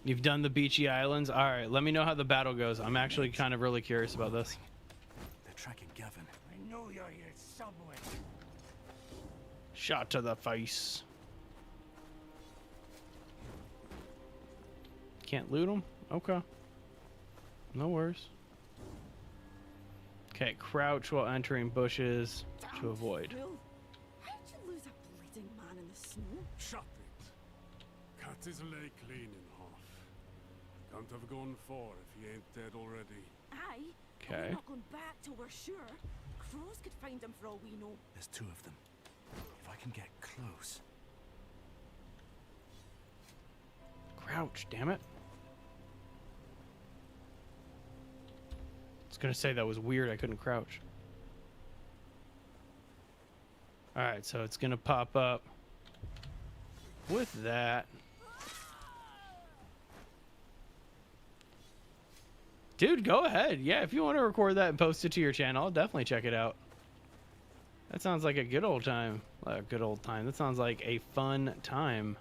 You've done the beachy islands. All right, let me know how the battle goes. I'm actually kind of really curious about this. They're tracking Gavin. I know you're here somewhere. Shot to the face. Can't loot them? Okay. No worries. Okay, crouch while entering bushes to avoid. Fool. How'd you lose a bleeding man in the snow? Shut it. Cut his leg clean in half. Can't have gone far if he ain't dead already. Aye. but Okay. we're not going back till we're sure. Crows could find him for all we know. There's two of them. If I can get close. Crouch, damn it. I was gonna say that was weird, I couldn't crouch. Alright, so it's gonna pop up with that. Dude, go ahead. Yeah, if you want to record that and post it to your channel, I'll definitely check it out. That sounds like a good old time. A good old time. That sounds like a fun time.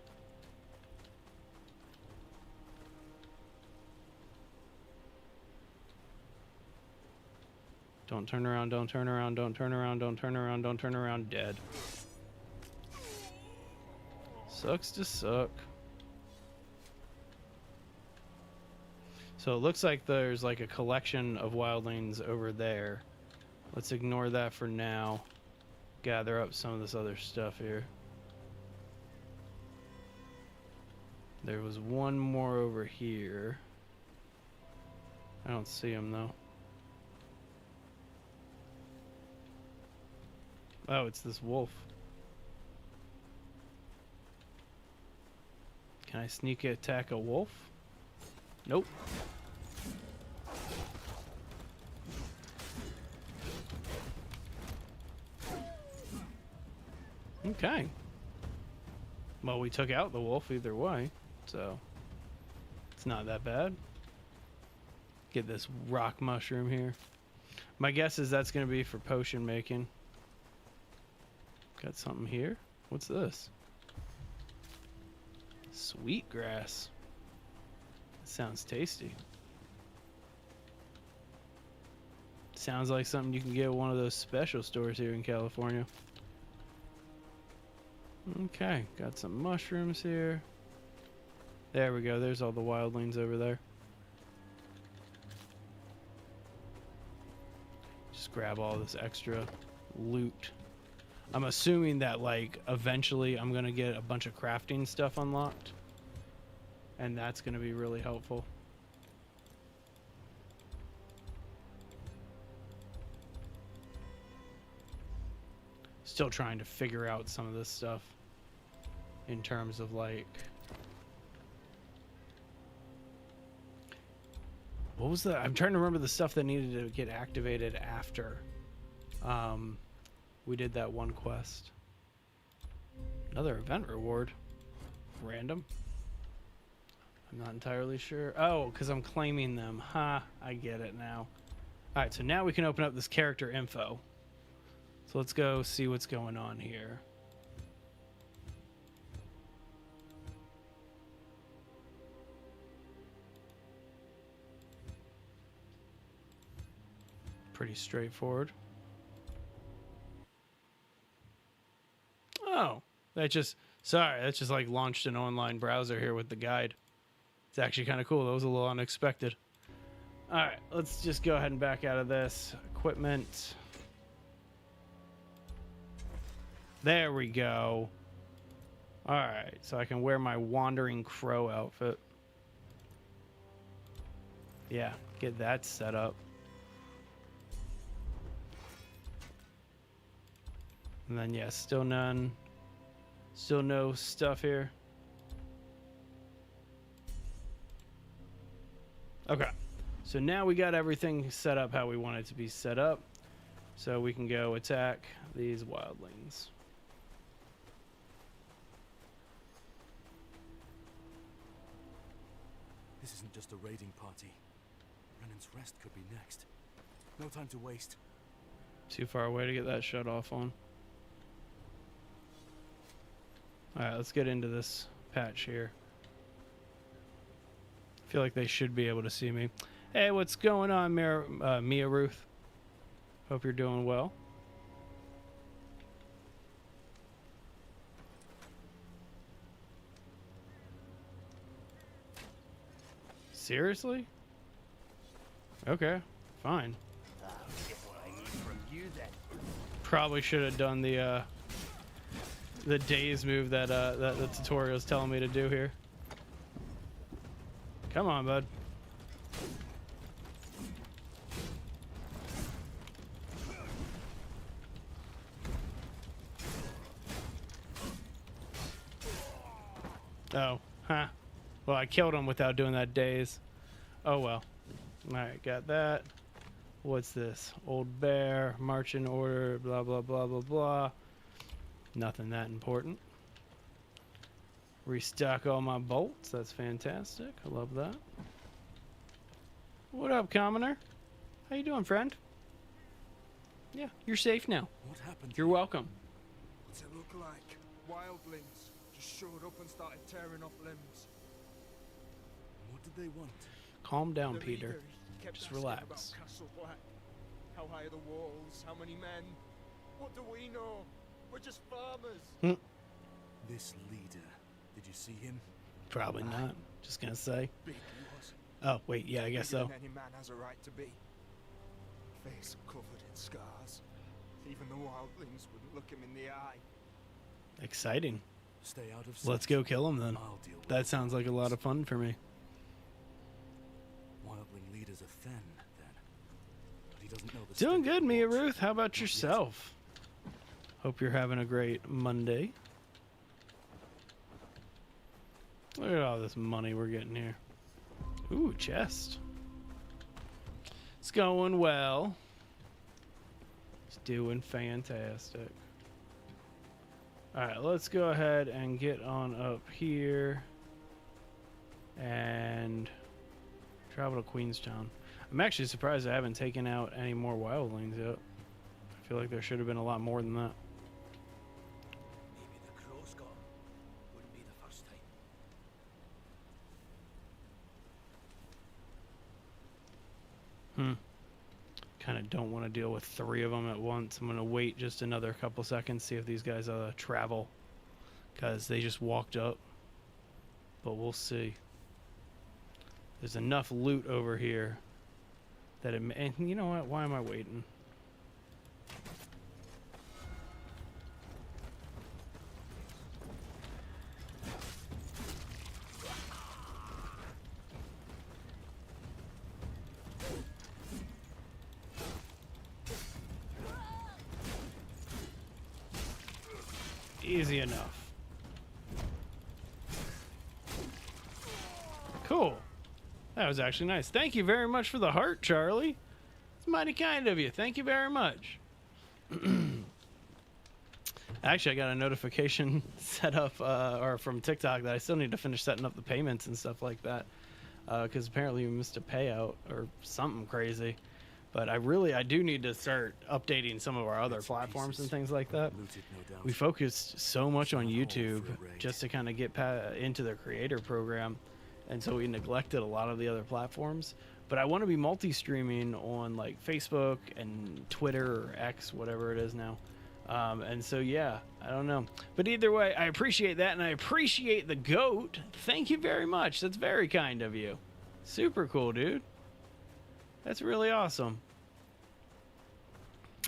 Don't turn around, don't turn around, don't turn around, don't turn around, don't turn around, dead. Sucks to suck. So it looks like there's like a collection of wildlings over there. Let's ignore that for now. Gather up some of this other stuff here. There was one more over here. I don't see him though. Oh, it's this wolf. Can I sneak attack a wolf? Nope. Okay. Well, we took out the wolf either way, so it's not that bad. Get this rock mushroom here. My guess is that's going to be for potion making. Got something here. What's this? Sweet grass. Sounds tasty. Sounds like something you can get at one of those special stores here in California. Okay, got some mushrooms here. There we go. There's all the wildlings over there. Just grab all this extra loot. I'm assuming that, like, eventually I'm going to get a bunch of crafting stuff unlocked. And that's going to be really helpful. Still trying to figure out some of this stuff in terms of, like, what was the, I'm trying to remember the stuff that needed to get activated after we did that one quest. Another event reward. Random. I'm not entirely sure. Oh, because I'm claiming them. Ha, I get it now. Alright, so now we can open up this character info. So let's go see what's going on here. pretty straightforward. Oh, that just like launched an online browser here with the guide. It's actually kind of cool. That was a little unexpected. All right, let's just go ahead and back out of this. Equipment. There we go. All right, so I can wear my wandering crow outfit. Yeah, get that set up. And then, yeah, still no stuff here. Okay, so now we got everything set up how we want it to be set up. So we can go attack these wildlings. This isn't just a raiding party. Brennan's Rest could be next. No time to waste. Too far away to get that shut off on. Alright, let's get into this patch here. I feel like they should be able to see me. Hey, what's going on, Mia Ruth? Hope you're doing well. Seriously? Okay, fine. Probably should have done the daze move that the tutorial is telling me to do here. Come on, bud. Oh, huh. Well, I killed him without doing that daze. Oh well. Alright, got that. What's this? Old bear, marching order, blah, blah, blah, blah, blah. Nothing that important. Restock all my bolts. That's fantastic. I love that. What up, commoner? How you doing, friend? Yeah, you're safe now. What happened? You're welcome. What's it look like? Wildlings just showed up and started tearing off limbs. What did they want? Calm down, The Peter. leader kept Just asking relax. about Castle Black. How high are the walls? How many men? What do we know? We're just farmers. This leader. Did you see him? Probably not. Just gonna say. Big he was. Oh, wait, yeah, I guess Bigger so. than any man has a right to be. Face covered in scars. Even the wildlings wouldn't look him in the eye. Exciting. Stay out of sight. Let's go kill him then. I'll deal with That it. sounds like a lot of fun for me. Wildling leaders are thin, then. But he doesn't know the Doing state of good, the Mia watch. Ruth. How about Not yet. yourself? Hope you're having a great Monday. Look at all this money we're getting here. Ooh, chest. It's going well. It's doing fantastic. Alright, let's go ahead and get on up here and travel to Queenstown. I'm actually surprised I haven't taken out any more wildlings yet. I feel like there should have been a lot more than that. Maybe the crow's got him. Wouldn't be the first time. Kind of don't want to deal with 3 of them at once. I'm going to wait just another couple seconds, see if these guys travel. Because they just walked up. But we'll see. There's enough loot over here that it may, and you know what? Why am I waiting? Easy enough. Cool. That was actually nice. Thank you very much for the heart, Charlie. It's mighty kind of you. Thank you very much. Actually, I got a notification set up or from TikTok that I still need to finish setting up the payments and stuff like that. Because apparently we missed a payout or something crazy. But I do need to start updating some of our other platforms and things like that. Looted, no doubt. We focused so much on All YouTube for a raid. just to kind of get into the creator program, and so we neglected a lot of the other platforms. but I want to be multi-streaming on like Facebook and Twitter or X, whatever it is now. And so, yeah, I don't know. But either way, I appreciate that, and I appreciate the goat. Thank you very much. That's very kind of you. Super cool, dude. That's really awesome.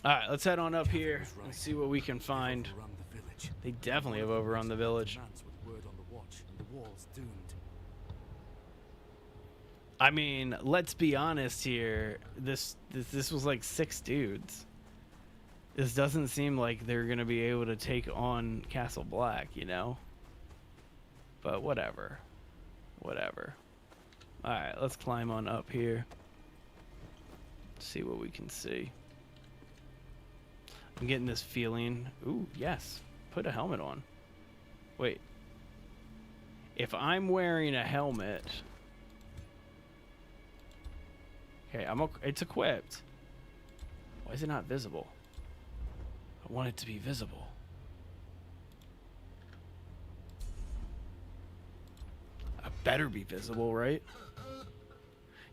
All right, let's head on up here and see what we can find. They definitely have overrun the village. I mean, let's be honest here. This was like 6 dudes. This doesn't seem like they're gonna be able to take on Castle Black, you know. But whatever, whatever. All right, let's climb on up here. See what we can see. I'm getting this feeling. Ooh, yes. Put a helmet on. Wait. If I'm wearing a helmet. Okay, it's equipped. Why is it not visible? I want it to be visible. I better be visible, right?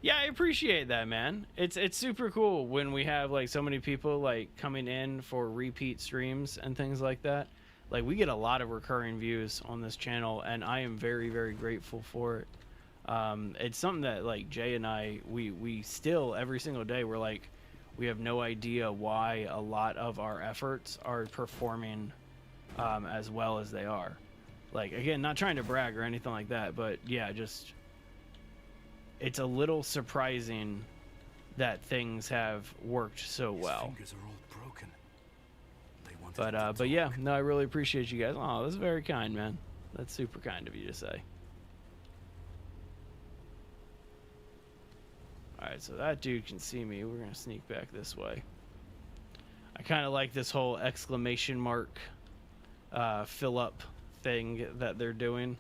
Yeah, I appreciate that, man. It's super cool when we have like so many people like coming in for repeat streams and things like that. Like we get a lot of recurring views on this channel, and I am very, very grateful for it. It's something that like Jay and I, we still every single day we're like, we have no idea why a lot of our efforts are performing as well as they are. Like, again, not trying to brag or anything like that, but yeah, just it's a little surprising that things have worked so well. His fingers are all broken. They But yeah, no, I really appreciate you guys. Oh, that's very kind, man. That's super kind of you to say. Alright, so that dude can see me. We're going to sneak back this way. I kind of like this whole exclamation mark fill up thing that they're doing.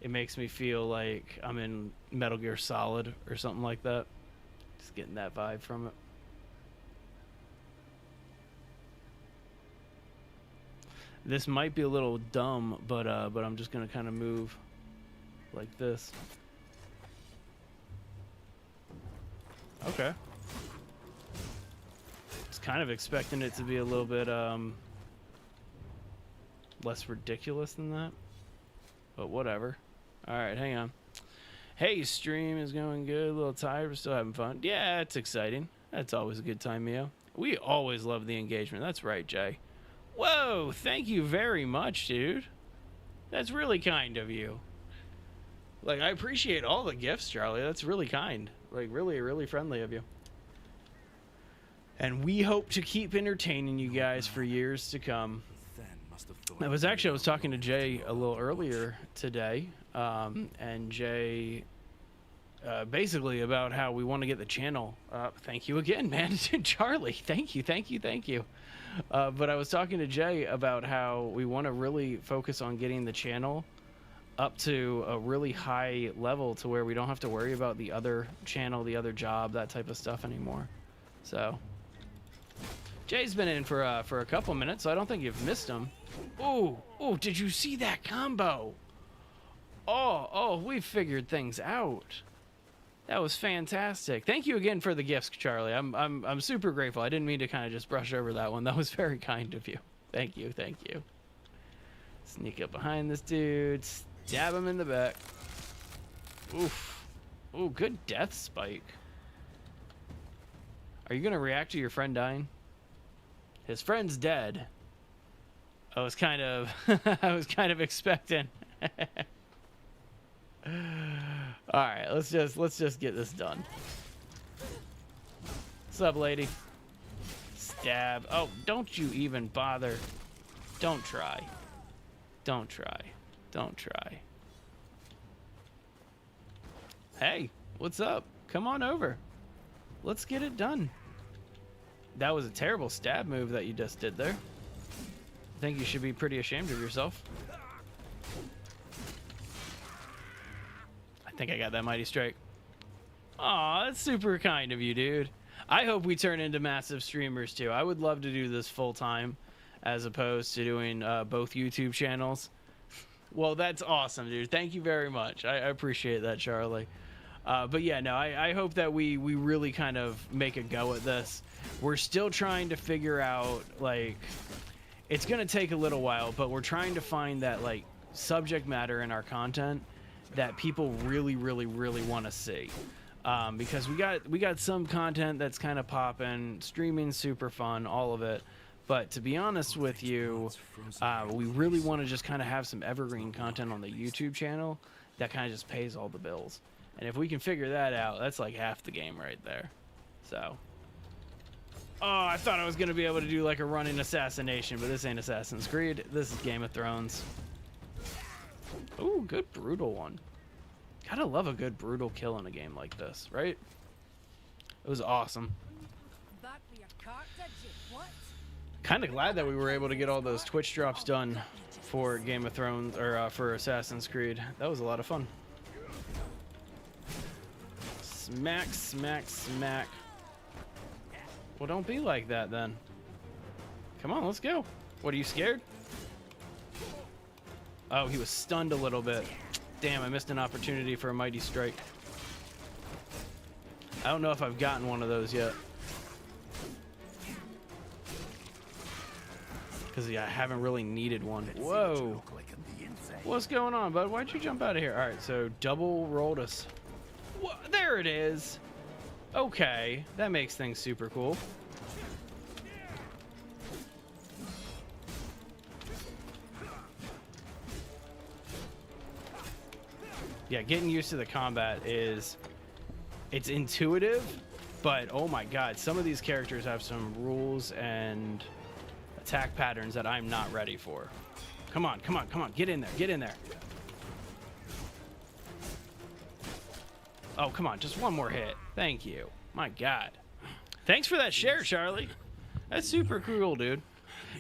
It makes me feel like I'm in Metal Gear Solid or something like that. Just getting that vibe from it. This might be a little dumb, but I'm just going to kind of move like this. Okay. It's kind of expecting it to be a little bit less ridiculous than that. But whatever. Alright, hang on. Hey, stream is going good. A little tired, but still having fun. Yeah, it's exciting. That's always a good time, Mio. We always love the engagement. That's right, Jay. Whoa, thank you very much, dude. That's really kind of you. Like, I appreciate all the gifts, Charlie. That's really kind. Like, really, really friendly of you. And we hope to keep entertaining you guys for years to come. I was talking to Jay a little earlier today, and Jay, basically about how we want to get the channel up. Thank you again, man. Charlie, thank you. But I was talking to Jay about how we want to really focus on getting the channel up to a really high level to where we don't have to worry about the other channel, the other job, that type of stuff anymore. So Jay's been in for a couple minutes, so I don't think you've missed him. Oh, did you see that combo? Oh, we figured things out. That was fantastic. Thank you again for the gifts, Charlie. I'm super grateful. I didn't mean to kind of just brush over that one. That was very kind of you. Thank you. Sneak up behind this dude. Stab him in the back. Oof. Ooh, good death spike. Are you gonna react to your friend dying? His friend's dead. I was kind of expecting. All right, let's just get this done. What's up, lady? Stab. Oh, don't you even bother. Don't try. Hey, what's up? Come on over. Let's get it done. That was a terrible stab move that you just did there. I think you should be pretty ashamed of yourself. I think I got that mighty strike. Aw, that's super kind of you, dude. I hope we turn into massive streamers too. I would love to do this full time as opposed to doing both YouTube channels. Well, that's awesome, dude. Thank you very much. I appreciate that, Charlie. But yeah, no, I hope that we really kind of make a go at this. We're still trying to figure out, like, it's going to take a little while, but we're trying to find that, like, subject matter in our content that people really, really, really want to see. Because we got some content that's kind of popping, streaming super fun, all of it. But to be honest with you, we really want to just kind of have some evergreen content on the YouTube channel that kind of just pays all the bills. And if we can figure that out, that's like half the game right there. So, oh, I thought I was going to be able to do like a running assassination, but this ain't Assassin's Creed. This is Game of Thrones. Ooh, good brutal one. Gotta love a good brutal kill in a game like this, right? It was awesome. Kind of glad that we were able to get all those Twitch drops done for Game of Thrones, or for Assassin's Creed. That was a lot of fun. Smack, smack, smack. Well, don't be like that then. Come on, let's go. What, are you scared? Oh, he was stunned a little bit. Damn, I missed an opportunity for a mighty strike. I don't know if I've gotten one of those yet. Because I haven't really needed one. Whoa. What's going on, bud? Why'd you jump out of here? All right, so double rolled us. There it is. Okay, that makes things super cool. Yeah, getting used to the combat it's intuitive, but oh my god, some of these characters have some rules and attack patterns that I'm not ready for. Come on, come on, come on, get in there, get in there. Oh, come on, just one more hit. Thank you. My god. Thanks for that share, Charlie. That's super cool, dude.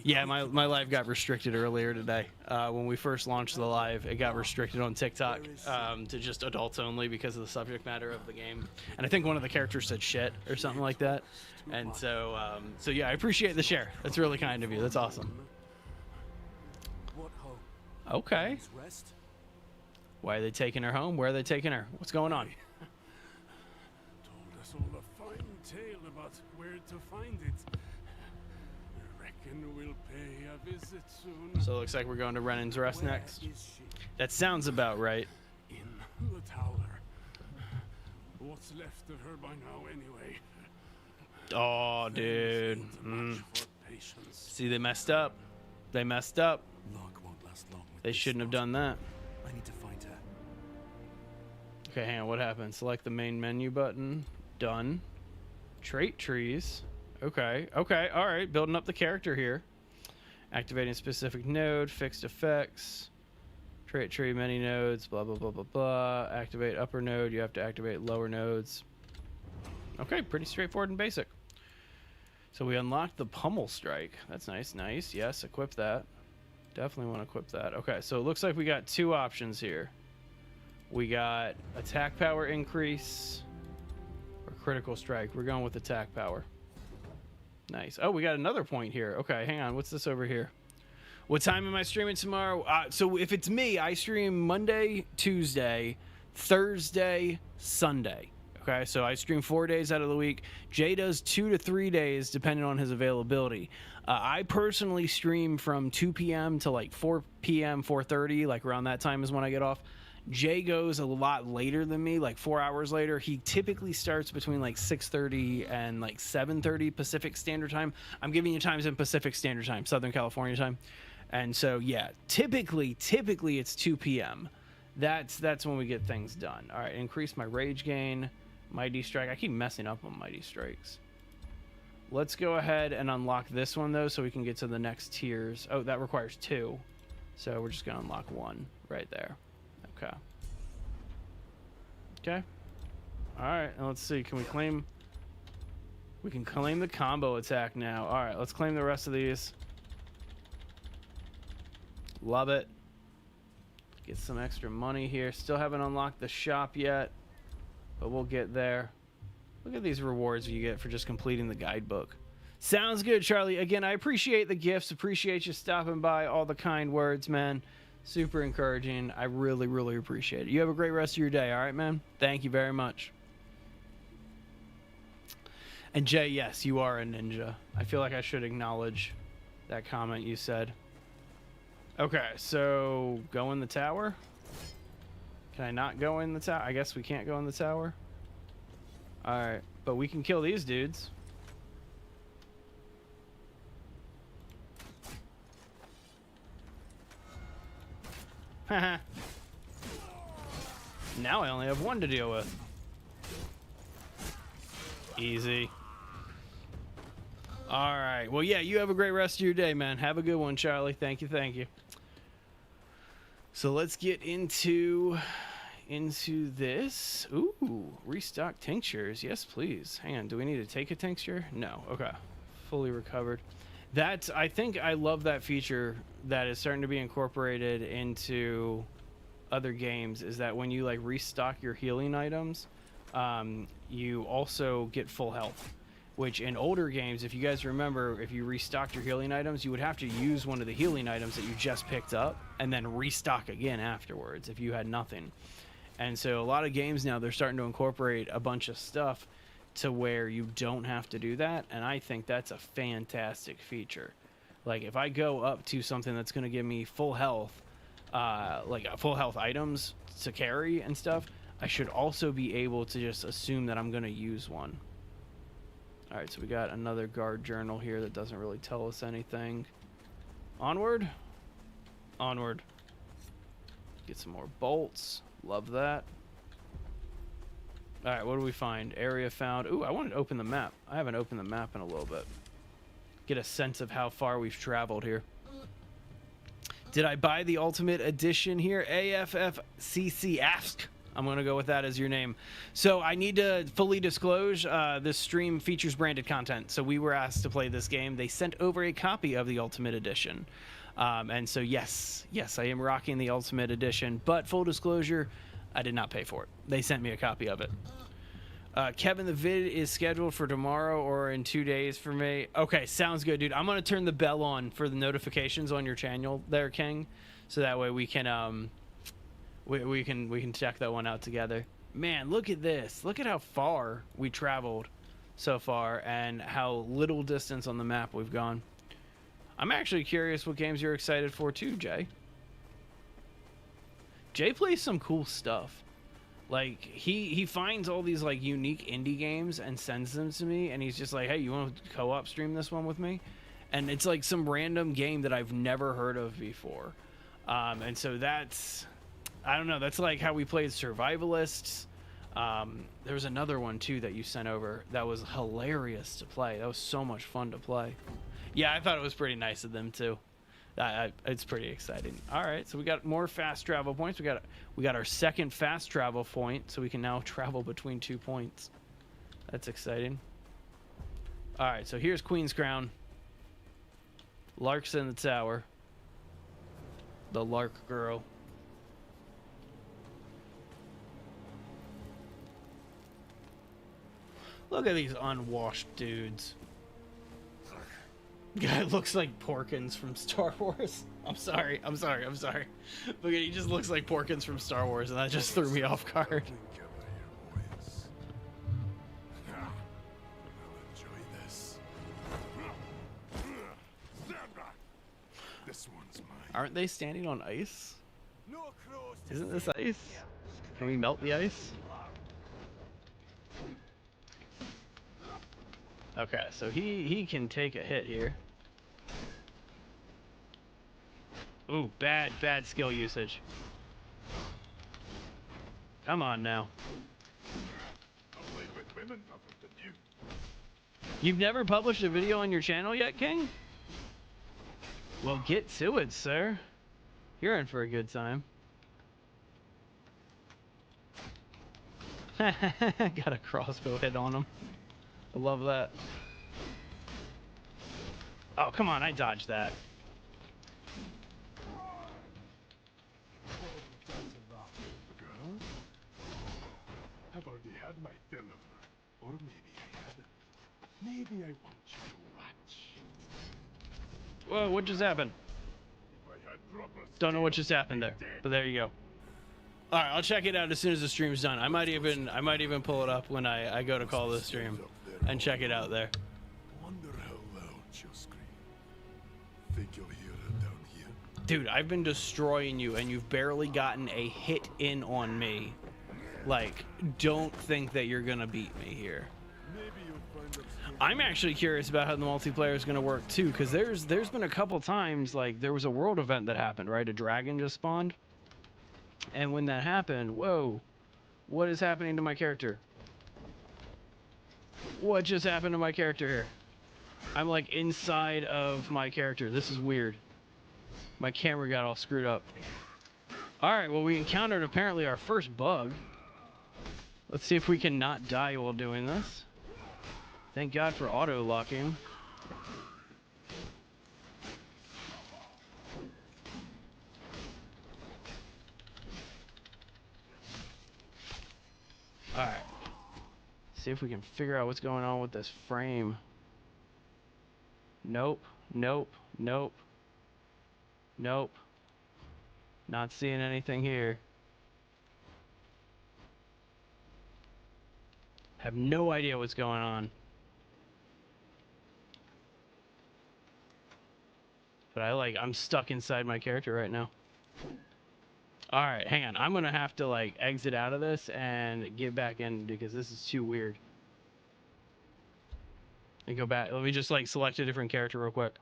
Yeah, my live got restricted earlier today. When we first launched the live, it got restricted on TikTok to just adults only because of the subject matter of the game. And I think one of the characters said shit or something like that. And so yeah, I appreciate the share. That's really kind of you. That's awesome. Okay. Why are they taking her home? Where are they taking her? What's going on? Told us all a fine tale about where to find it. We'll pay a visit soon. So it looks like we're going to Renan's Rest next. That sounds about right. In the tower. What's left of her by now, anyway? Oh, dude. See, they messed up. They messed up. They shouldn't have done that. I need to find her. Okay, hang on. What happened? Select the main menu button. Done. Trait trees. Okay, okay, all right. Building up the character here. Activating specific node, fixed effects, trait tree, many nodes, blah, blah, blah, blah, blah. Activate upper node. You have to activate lower nodes. Okay, pretty straightforward and basic. So we unlocked the Pummel Strike. That's nice, nice. Yes, equip that. Definitely want to equip that. Okay, so it looks like we got two options here. We got attack power increase or critical strike. We're going with attack power. Nice. Oh, we got another point here. Okay, hang on. What's this over here? What time am I streaming tomorrow? So if it's me, I stream Monday, Tuesday, Thursday, Sunday. Okay, so I stream 4 days out of the week. Jay does 2 to 3 days, depending on his availability. I personally stream from 2 p.m. to like 4 p.m., 4:30, like around that time is when I get off. Jay goes a lot later than me, like 4 hours later. He typically starts between like 6:30 and like 7:30 Pacific Standard Time. I'm giving you times in Pacific Standard Time, Southern California time. And so, yeah, typically it's 2 p.m. That's when we get things done. All right, increase my rage gain, Mighty Strike. I keep messing up on Mighty Strikes. Let's go ahead and unlock this one, though, so we can get to the next tiers. Oh, that requires 2. So we're just going to unlock 1 right there. Okay. Okay. All right, and let's see. Can we claim? We can claim the combo attack now. All right, let's claim the rest of these. Love it. Get some extra money here. Still haven't unlocked the shop yet, but we'll get there. Look at these rewards you get for just completing the guidebook. Sounds good, Charlie. Again, I appreciate the gifts. Appreciate you stopping by. All the kind words, man. Super encouraging. I really, really appreciate it. You have a great rest of your day, all right, man? Thank you very much. And Jay, yes, you are a ninja. I feel like I should acknowledge that comment you said. Okay, so go in the tower. Can I not go in the tower? I guess we can't go in the tower. All right, but we can kill these dudes. Haha. Now I only have one to deal with. Easy. All right. Well, yeah, you have a great rest of your day, man. Have a good one, Charlie. Thank you. Thank you. So let's get into this. Ooh, restock tinctures. Yes, please. Hang on. Do we need to take a tincture? No. Okay. Fully recovered. I think I love that feature that is starting to be incorporated into other games, is that when you like restock your healing items, you also get full health, which in older games, if you guys remember, if you restocked your healing items, you would have to use one of the healing items that you just picked up and then restock again afterwards if you had nothing. And so a lot of games now, they're starting to incorporate a bunch of stuff to where you don't have to do that, and I think that's a fantastic feature. Like if I go up to something that's going to give me full health, like full health items to carry and stuff, I should also be able to just assume that I'm going to use one. All right, so we got another guard journal here that doesn't really tell us anything. Onward. Onward. Get some more bolts. Love that. All right, what do we find? Area found. Ooh, I wanted to open the map. I haven't opened the map in a little bit. Get a sense of how far we've traveled here. Did I buy the Ultimate Edition here? AFFCC Ask. I'm going to go with that as your name. So I need to fully disclose this stream features branded content. So we were asked to play this game. They sent over a copy of the Ultimate Edition. And so yes, I am rocking the Ultimate Edition. But full disclosure, I did not pay for it. They sent me a copy of it. Kevin, the vid is scheduled for tomorrow or in 2 days for me. Okay, sounds good, dude. I'm going to turn the bell on for the notifications on your channel there, King. So that way we can... We can check that one out together. Man, look at this. Look at how far we traveled so far and how little distance on the map we've gone. I'm actually curious what games you're excited for too, Jay. Jay plays some cool stuff. Like he finds all these like unique indie games and sends them to me, and he's just like, "Hey, you want to co-op stream this one with me?" And it's like some random game that I've never heard of before. And so that's, I don't know, that's like how we played Survivalists. There was another one too that you sent over that was hilarious to play. That was so much fun to play. Yeah, I thought it was pretty nice of them too. It's pretty exciting. All right, so we got more fast travel points. We got our second fast travel point, so we can now travel between 2 points. That's exciting. All right, so here's Queen's Crown. Lark's in the tower. The Lark girl. Look at these unwashed dudes. Guy looks like Porkins from Star Wars. I'm sorry. Look at, he just looks like Porkins from Star Wars, and that just threw me off guard. Aren't they standing on ice? Isn't this ice? Can we melt the ice? Okay, so he can take a hit here. Ooh, bad skill usage. Come on now. You've never published a video on your channel yet, King? Well, get to it, sir. You're in for a good time. Got a crossbow hit on him. I love that. Oh, come on, I dodged that. I've already had my dinner. Or maybe I haven't. Maybe I want you to watch. Whoa, what just happened? If I had proper Don't know what just happened there, but there you go. All right, I'll check it out as soon as the stream's done. I might even pull it up when I go to call the stream and check it out there. Wonder how loud she'll scream. Think you'll hear her down here? Dude, I've been destroying you, and you've barely gotten a hit in on me. Like, don't think that you're gonna beat me here. I'm actually curious about how the multiplayer is gonna work too, because there's been a couple times, like, there was a world event that happened, right? A dragon just spawned. And when that happened, whoa, what is happening to my character? What just happened to my character here? I'm like inside of my character. This is weird. My camera got all screwed up. All right, well, we encountered apparently our first bug. Let's see if we can not die while doing this. Thank God for auto locking. Alright. See if we can figure out what's going on with this frame. Nope. Nope. Nope. Nope. Not seeing anything here. Have no idea what's going on. But I'm stuck inside my character right now. Alright, hang on. I'm gonna have to like exit out of this and get back in because this is too weird. And go back. Let me just like select a different character real quick.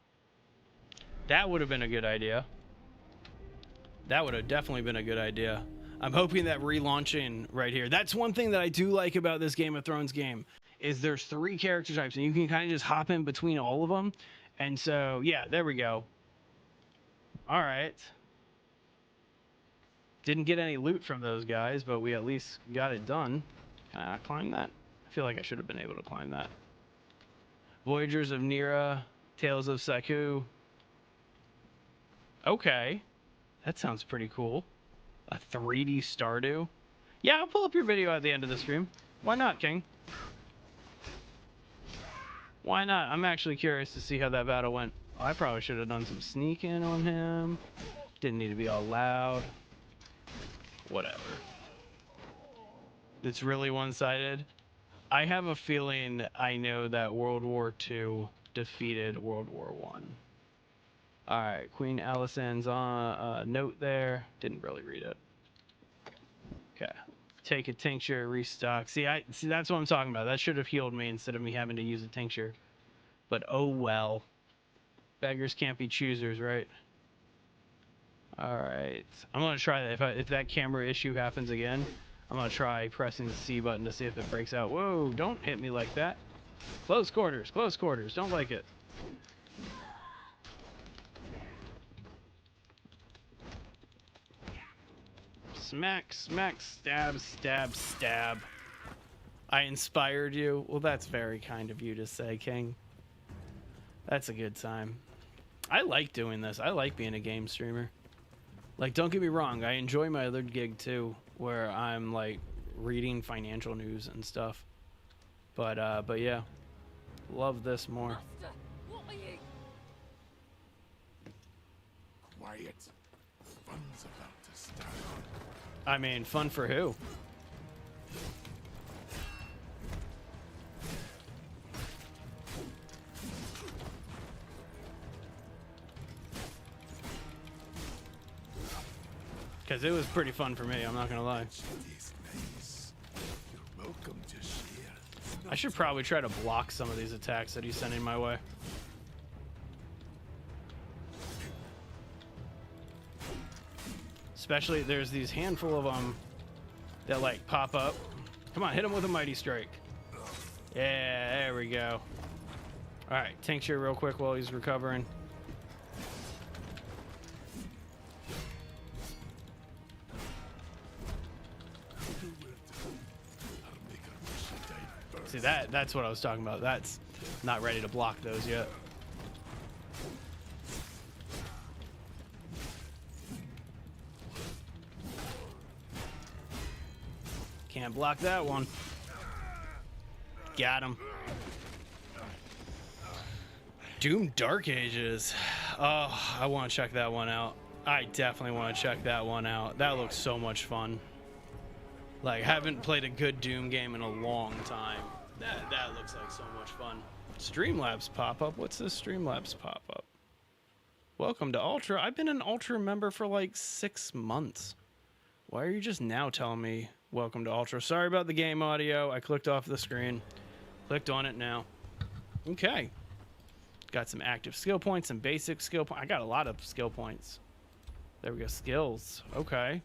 That would have been a good idea. That would have definitely been a good idea. I'm hoping that relaunching right here. That's one thing that I do like about this Game of Thrones game is there's 3 character types and you can kind of just hop in between all of them. And so, yeah, there we go. All right. Didn't get any loot from those guys, but we at least got it done. Can I climb that? I feel like I should have been able to climb that. Voyagers of Nira, Tales of Saku. Okay. That sounds pretty cool. A 3D Stardew. Yeah, I'll pull up your video at the end of the stream. Why not, King? Why not? I'm actually curious to see how that battle went. Oh, I probably should have done some sneaking on him. Didn't need to be all loud. Whatever. It's really one-sided. I have a feeling I know that World War II defeated World War I. Alright, Queen Alison's on a note there. Didn't really read it. Okay. Take a tincture, restock. See, that's what I'm talking about. That should have healed me instead of me having to use a tincture. But oh well. Beggars can't be choosers, right? Alright. I'm going to try that. If that camera issue happens again, I'm going to try pressing the C button to see if it breaks out. Whoa, don't hit me like that. Close quarters, close quarters. Don't like it. Smack, smack, stab, stab, stab. I inspired you. Well, that's very kind of you to say, King. That's a good time. I like doing this. I like being a game streamer. Like, don't get me wrong. I enjoy my other gig, too, where I'm, like, reading financial news and stuff. But yeah. Love this more. Master, what are you? Quiet. Fun's about to start. I mean, fun for who? Because it was pretty fun for me, I'm not going to lie. Nice. You're welcome to share. I should probably try to block some of these attacks that he's sending my way. Especially, there's these handful of them that, like, pop up. Come on, hit him with a Mighty Strike. Yeah, there we go. Alright, tincture real quick while he's recovering. See, that's what I was talking about. That's not ready to block those yet. Can't block that one. Got him. Doom Dark Ages. Oh, I want to check that one out. I definitely want to check that one out. That looks so much fun. Like, haven't played a good Doom game in a long time. That looks like so much fun. Streamlabs pop-up? What's this Streamlabs pop-up? Welcome to Ultra. I've been an Ultra member for like 6 months. Why are you just now telling me welcome to Ultra? Sorry about the game audio. I clicked off the screen. Clicked on it now. Okay. Got some active skill points, some basic skill points. I got a lot of skill points. There we go. Skills. Okay.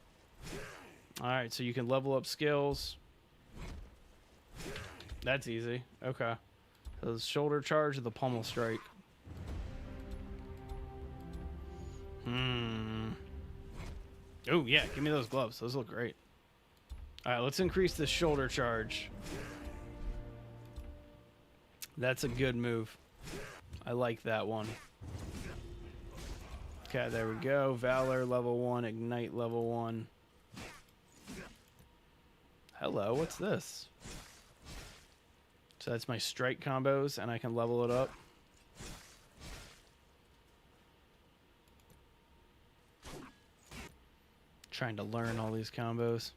All right, so you can level up skills. That's easy. Okay. So the shoulder charge or the pommel strike? Oh, yeah. Give me those gloves. Those look great. All right, let's increase the shoulder charge. That's a good move. I like that one. Okay, there we go. Valor level 1, Ignite level 1. Hello, what's this? So that's my strike combos, and I can level it up. Trying to learn all these combos.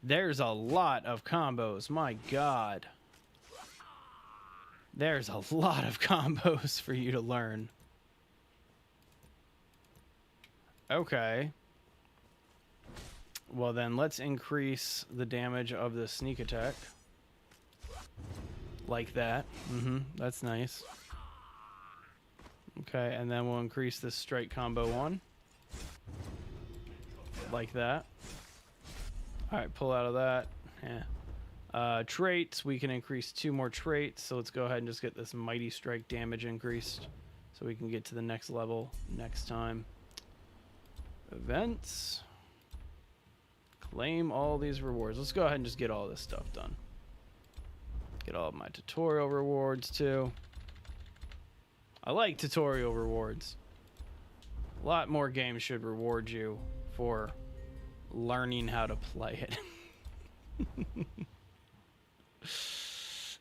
There's a lot of combos, my god. There's a lot of combos for you to learn. Okay. Well then, let's increase the damage of the sneak attack. Like that. That's nice. Okay, and then we'll increase the strike combo 1. Like that. Alright, pull out of that. Yeah. Traits, we can increase 2 more traits, so let's go ahead and just get this mighty strike damage increased so we can get to the next level next time. Events. Claim all these rewards. Let's go ahead and just get all this stuff done. Get all of my tutorial rewards too. I like tutorial rewards. A lot more games should reward you for learning how to play it.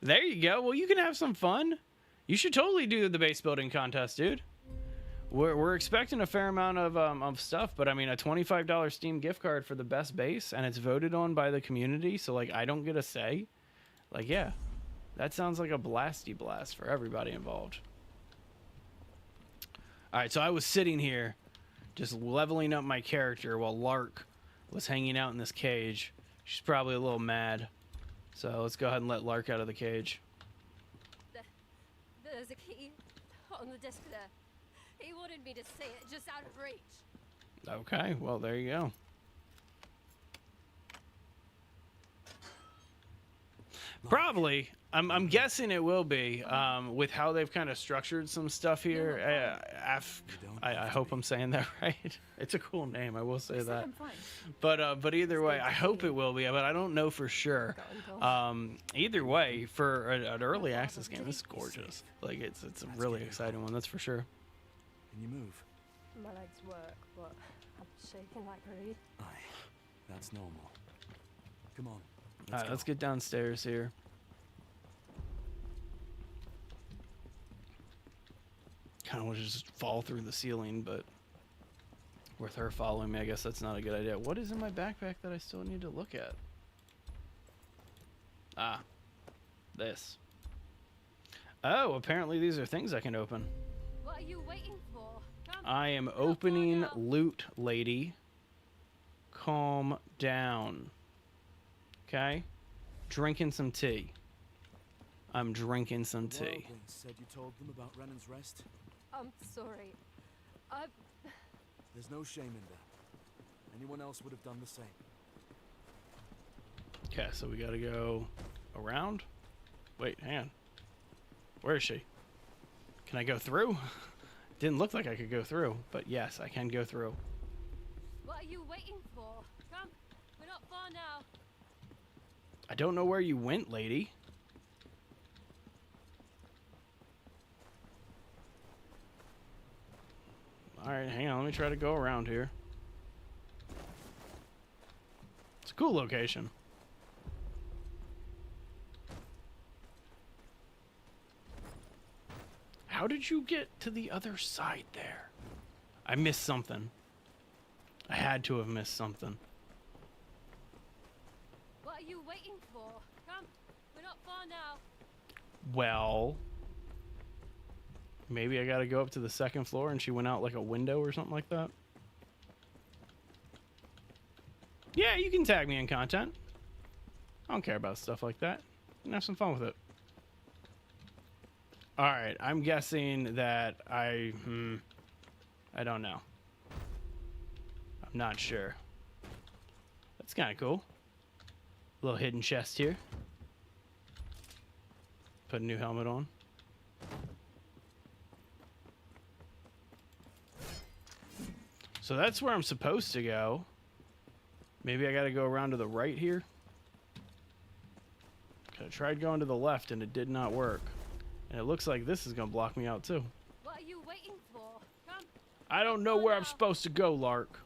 There you go. Well, you can have some fun. You should totally do the base building contest, dude. We're expecting a fair amount of stuff, but I mean, a $25 Steam gift card for the best base, and it's voted on by the community, so like I don't get a say. Like, yeah, that sounds like a blasty blast for everybody involved. All right, so I was sitting here just leveling up my character while Lark was hanging out in this cage. She's probably a little mad. So let's go ahead and let Lark out of the cage. There's a key on the desk there. He wanted me to say it just out of reach. Okay, well, there you go. Probably. I'm guessing it will be, with how they've kind of structured some stuff here. I hope I'm saying that right. It's a cool name, I will say that. But either way, I hope it will be, but I don't know for sure. Either way, for an early access game, this is gorgeous. Like, it's a really exciting one, that's for sure. Can you move? My legs work, but I'm shaking like a reed. Aye, that's normal. Come on. All right, let's get downstairs here. Kind of want to just fall through the ceiling, but with her following me, I guess that's not a good idea. What is in my backpack that I still need to look at? Ah, this. Oh, apparently these are things I can open. What are you waiting for? Come. I am opening loot, lady. Calm down. Okay? Drinking some tea. I'm drinking some tea. Wildlings said you told them about Renan's Rest? I'm sorry. There's no shame in that. Anyone else would have done the same. Okay, so we gotta go around. Wait, hang on. Where is she? Can I go through? Didn't look like I could go through, but yes, I can go through. What are you waiting for? Come. We're not far now. I don't know where you went, lady. Alright, hang on. Let me try to go around here. It's a cool location. How did you get to the other side there? I missed something. I had to have missed something. What are you waiting for? Come, we're not far now. Well, maybe I gotta go up to the second floor and she went out like a window or something like that. Yeah, you can tag me in content. I don't care about stuff like that. You can have some fun with it. Alright, I'm guessing that I don't know. I'm not sure. That's kind of cool. Little hidden chest here. Put a new helmet on. So that's where I'm supposed to go. Maybe I gotta go around to the right here. I tried going to the left and it did not work. And it looks like this is gonna block me out too. What are you waiting for? Come. I don't know where I'm supposed to go, Lark.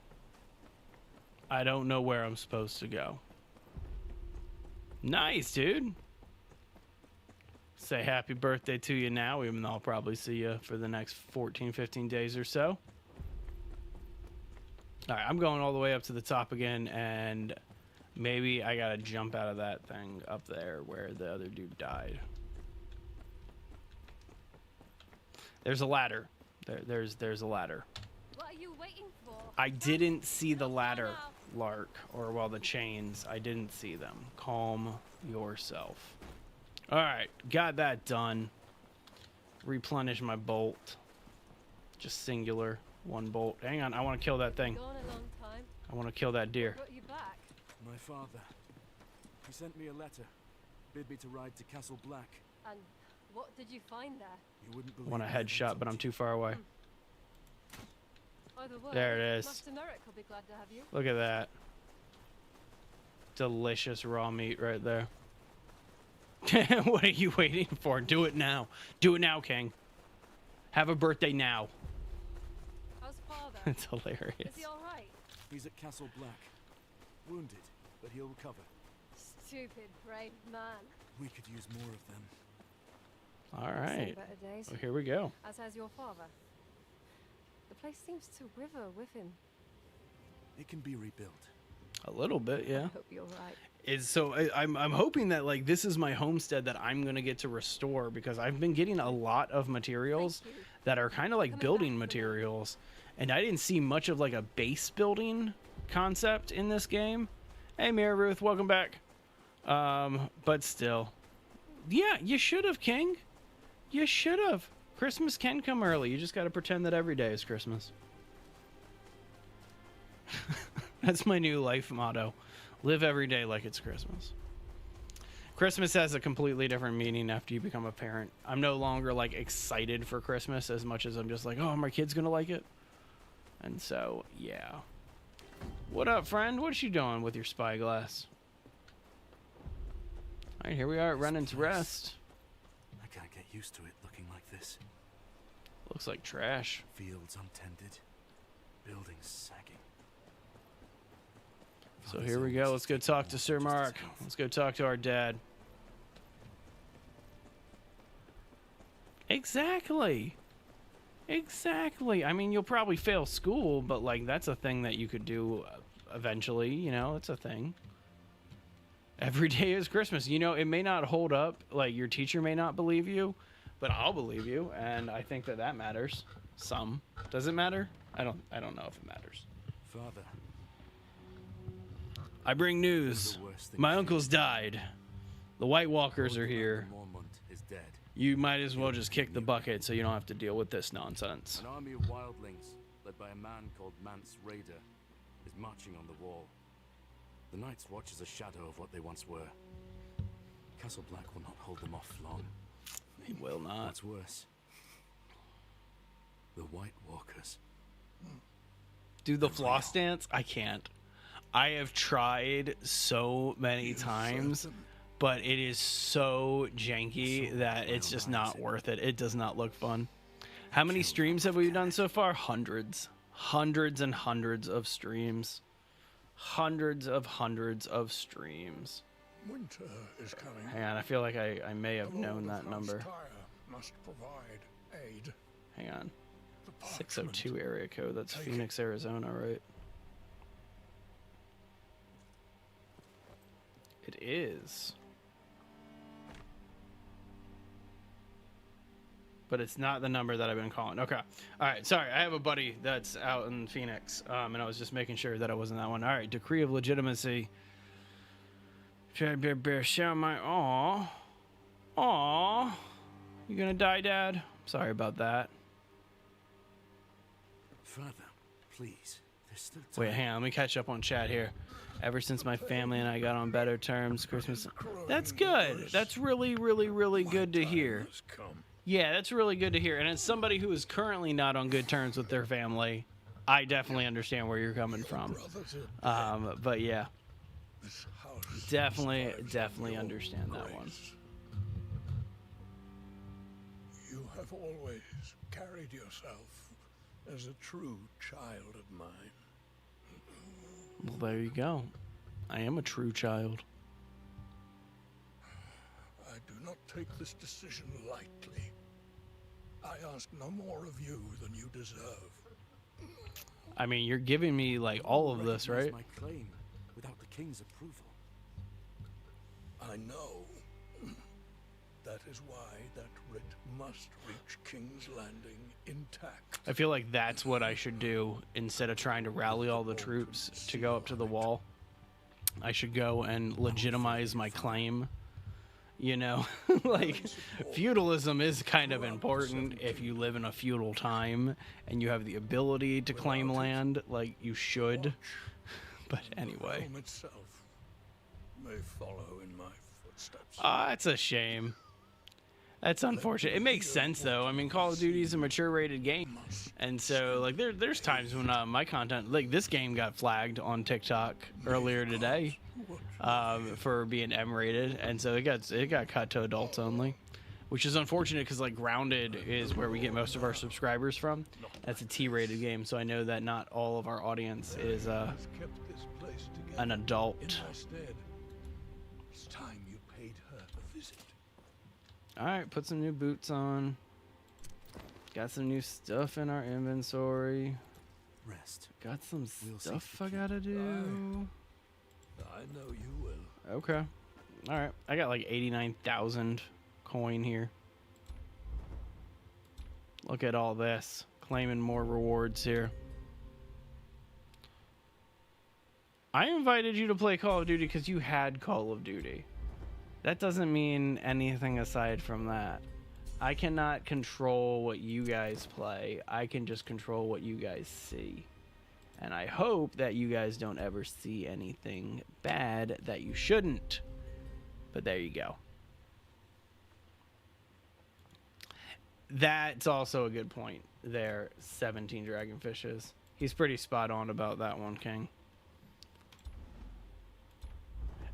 I don't know where I'm supposed to go. Nice, dude. Say happy birthday to you now, even though I'll probably see you for the next 14, 15 days or so. All right, I'm going all the way up to the top again, and maybe I gotta jump out of that thing up there where the other dude died. There's a ladder. There's a ladder. What are you waiting for? I didn't see the ladder, Lark, or well, the chains. I didn't see them. Calm yourself. All right, got that done. Replenish my bolt. Just singular, one bolt. Hang on, I want to kill that thing. Gone a long time. I want to kill that deer. Got you back. My father. He sent me a letter. Bid me to ride to Castle Black. And what did you find there? You wouldn't I believe want a what they headshot, but I'm told too far away. Either way, There it is. Master Merrick will be glad to have you. Look at that. Delicious raw meat right there. What are you waiting for? Do it now. Do it now, King. Have a birthday now. How's father? It's hilarious. Is he all right? He's at Castle Black. Wounded, but he'll recover. Stupid, brave man. We could use more of them. All I've seen right. better days. Well, here we go. As has your father. The place seems to wither with him. It can be rebuilt. A little bit, yeah. I hope you're right. I'm hoping that like this is my homestead that I'm gonna get to restore because I've been getting a lot of materials that are kind of like building materials, and I didn't see much of like a base building concept in this game. Hey, Mary Ruth, welcome back. But still, yeah, you should have, King. You should have. Christmas can come early. You just got to pretend that every day is Christmas. That's my new life motto. Live every day like it's Christmas. Christmas has a completely different meaning after you become a parent. I'm no longer like excited for Christmas as much as I'm just like, oh, my kid's gonna like it. And so, yeah. What up, friend? What you doing with your spyglass? All right, here we are at Renan's Rest. I can't get used to it looking like this. Looks like trash. Fields untended, buildings sagging. So here we go. Let's go talk to Sir Mark. Let's go talk to our dad. Exactly. Exactly. I mean, you'll probably fail school, but like that's a thing that you could do eventually, you know, it's a thing. Every day is Christmas. You know, it may not hold up, like your teacher may not believe you, but I'll believe you, and I think that that matters. Some. Does it matter? I don't know if it matters. Father. I bring news. My uncle's died. The White Walkers are here. Is dead. You might as well just kick the bucket so you don't have to deal with this nonsense. An army of wildlings, led by a man called Mance Raider, is marching on the wall. The Night's Watch is a shadow of what they once were. Castle Black will not hold them off long. He will not. What's worse, the White Walkers. Do the floss dance? I can't. I have tried so many times, but it is so janky that it's just not worth it. It does not look fun. How many streams have we done so far? Hundreds. Hundreds and hundreds of streams. Hundreds of streams. Winter is coming. Hang on, I feel like I may have known that number. Must provide aid. Hang on. 602 area code. That's Phoenix, Arizona, right? It is. But it's not the number that I've been calling. Okay. All right. Sorry. I have a buddy that's out in Phoenix, and I was just making sure that it wasn't that one. All right. Decree of legitimacy. Shout my aw. Aw. You gonna die, Dad? Sorry about that. Father, please. There's still time. Wait, hang on. Let me catch up on chat here. Ever since my family and I got on better terms, Christmas. That's good. That's really, really, really good to hear. Yeah, that's really good to hear. And as somebody who is currently not on good terms with their family, I definitely understand where you're coming from. But yeah, definitely understand that one. You have always carried yourself as a true child of mine. Well, there you go. I am a true child. I do not take this decision lightly. I ask no more of you than you deserve. I mean, you're giving me like all of this, right? My claim without the king's approval. I know. That is why that writ must reach King's Landing intact. I feel like that's what I should do instead of trying to rally all the troops to go up to the wall. I should go and legitimize my claim. You know, like feudalism is kind of important if you live in a feudal time and you have the ability to claim land, like you should. But anyway. Rome itself may follow in my footsteps. That's a shame. That's unfortunate. It makes sense though. I mean, Call of Duty is a mature rated game, and so like there's times when my content, like this game, got flagged on TikTok earlier today for being M rated, and so it got cut to adults only, which is unfortunate because like Grounded is where we get most of our subscribers from. That's a T rated game, so I know that not all of our audience is an adult. It's time you paid her a visit. Alright, put some new boots on. Got some new stuff in our inventory. Rest. Got some stuff I gotta do. I know you will. Okay. Alright. I got like 89,000 coin here. Look at all this. Claiming more rewards here. I invited you to play Call of Duty because you had Call of Duty. That doesn't mean anything aside from that. I cannot control what you guys play. I can just control what you guys see. And I hope that you guys don't ever see anything bad that you shouldn't. But there you go. That's also a good point there, 17 Dragonfishes. He's pretty spot on about that one, King.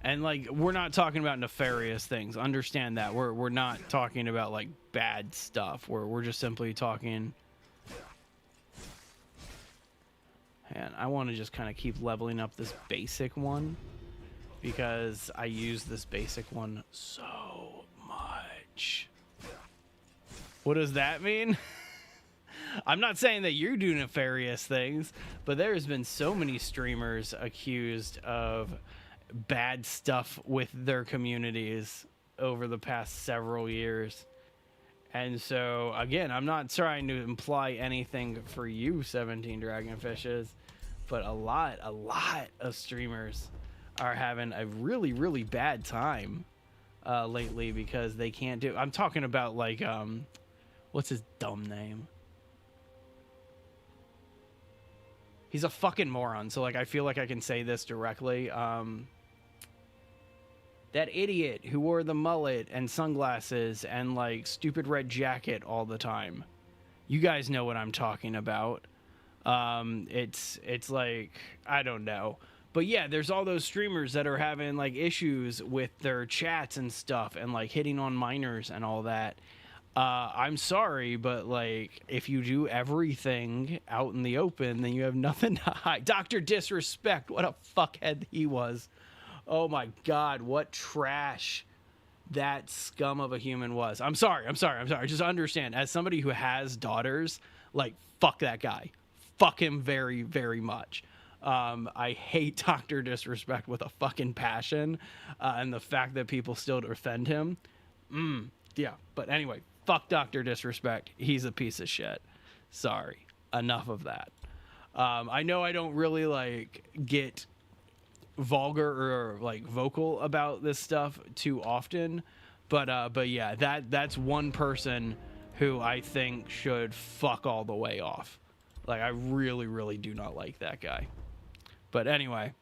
And like, we're not talking about nefarious things. Understand that. We're not talking about like bad stuff. We're just simply talking. And I want to just kind of keep leveling up this basic one because I use this basic one so much. What does that mean? I'm not saying that you do nefarious things, but there's been so many streamers accused of bad stuff with their communities over the past several years. And so again, I'm not trying to imply anything for you 17 Dragonfishes, but a lot of streamers are having a really bad time lately because they can't do. I'm talking about like what's his dumb name? He's a fucking moron, so like I feel like I can say this directly. That idiot who wore the mullet and sunglasses and like stupid red jacket all the time. You guys know what I'm talking about. It's like, I don't know. But yeah, there's all those streamers that are having like issues with their chats and stuff and like hitting on minors and all that. I'm sorry, but like if you do everything out in the open, then you have nothing to hide. Dr. Disrespect, what a fuckhead he was. Oh my God, what trash that scum of a human was. I'm sorry. Just understand, as somebody who has daughters, like, fuck that guy. Fuck him very, very much. I hate Dr. Disrespect with a fucking passion, and the fact that people still defend him. Yeah, but anyway, fuck Dr. Disrespect. He's a piece of shit. Sorry. Enough of that. I know I don't really like get vulgar or like vocal about this stuff too often, but yeah, that's one person who I think should fuck all the way off. Like, I really do not like that guy. But anyway,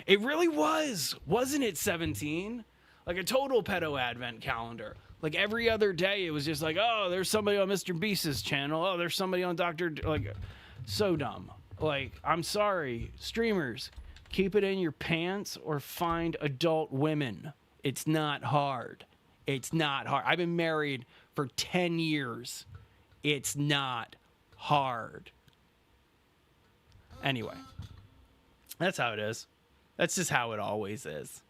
it really wasn't it 17? Like a total pedo advent calendar. Like every other day it was just like, oh, there's somebody on Mr. Beast's channel. Oh, there's somebody on like, so dumb. Like, I'm sorry, streamers, keep it in your pants or find adult women. It's not hard. It's not hard. I've been married for 10 years. It's not hard. Anyway, that's how it is. That's just how it always is.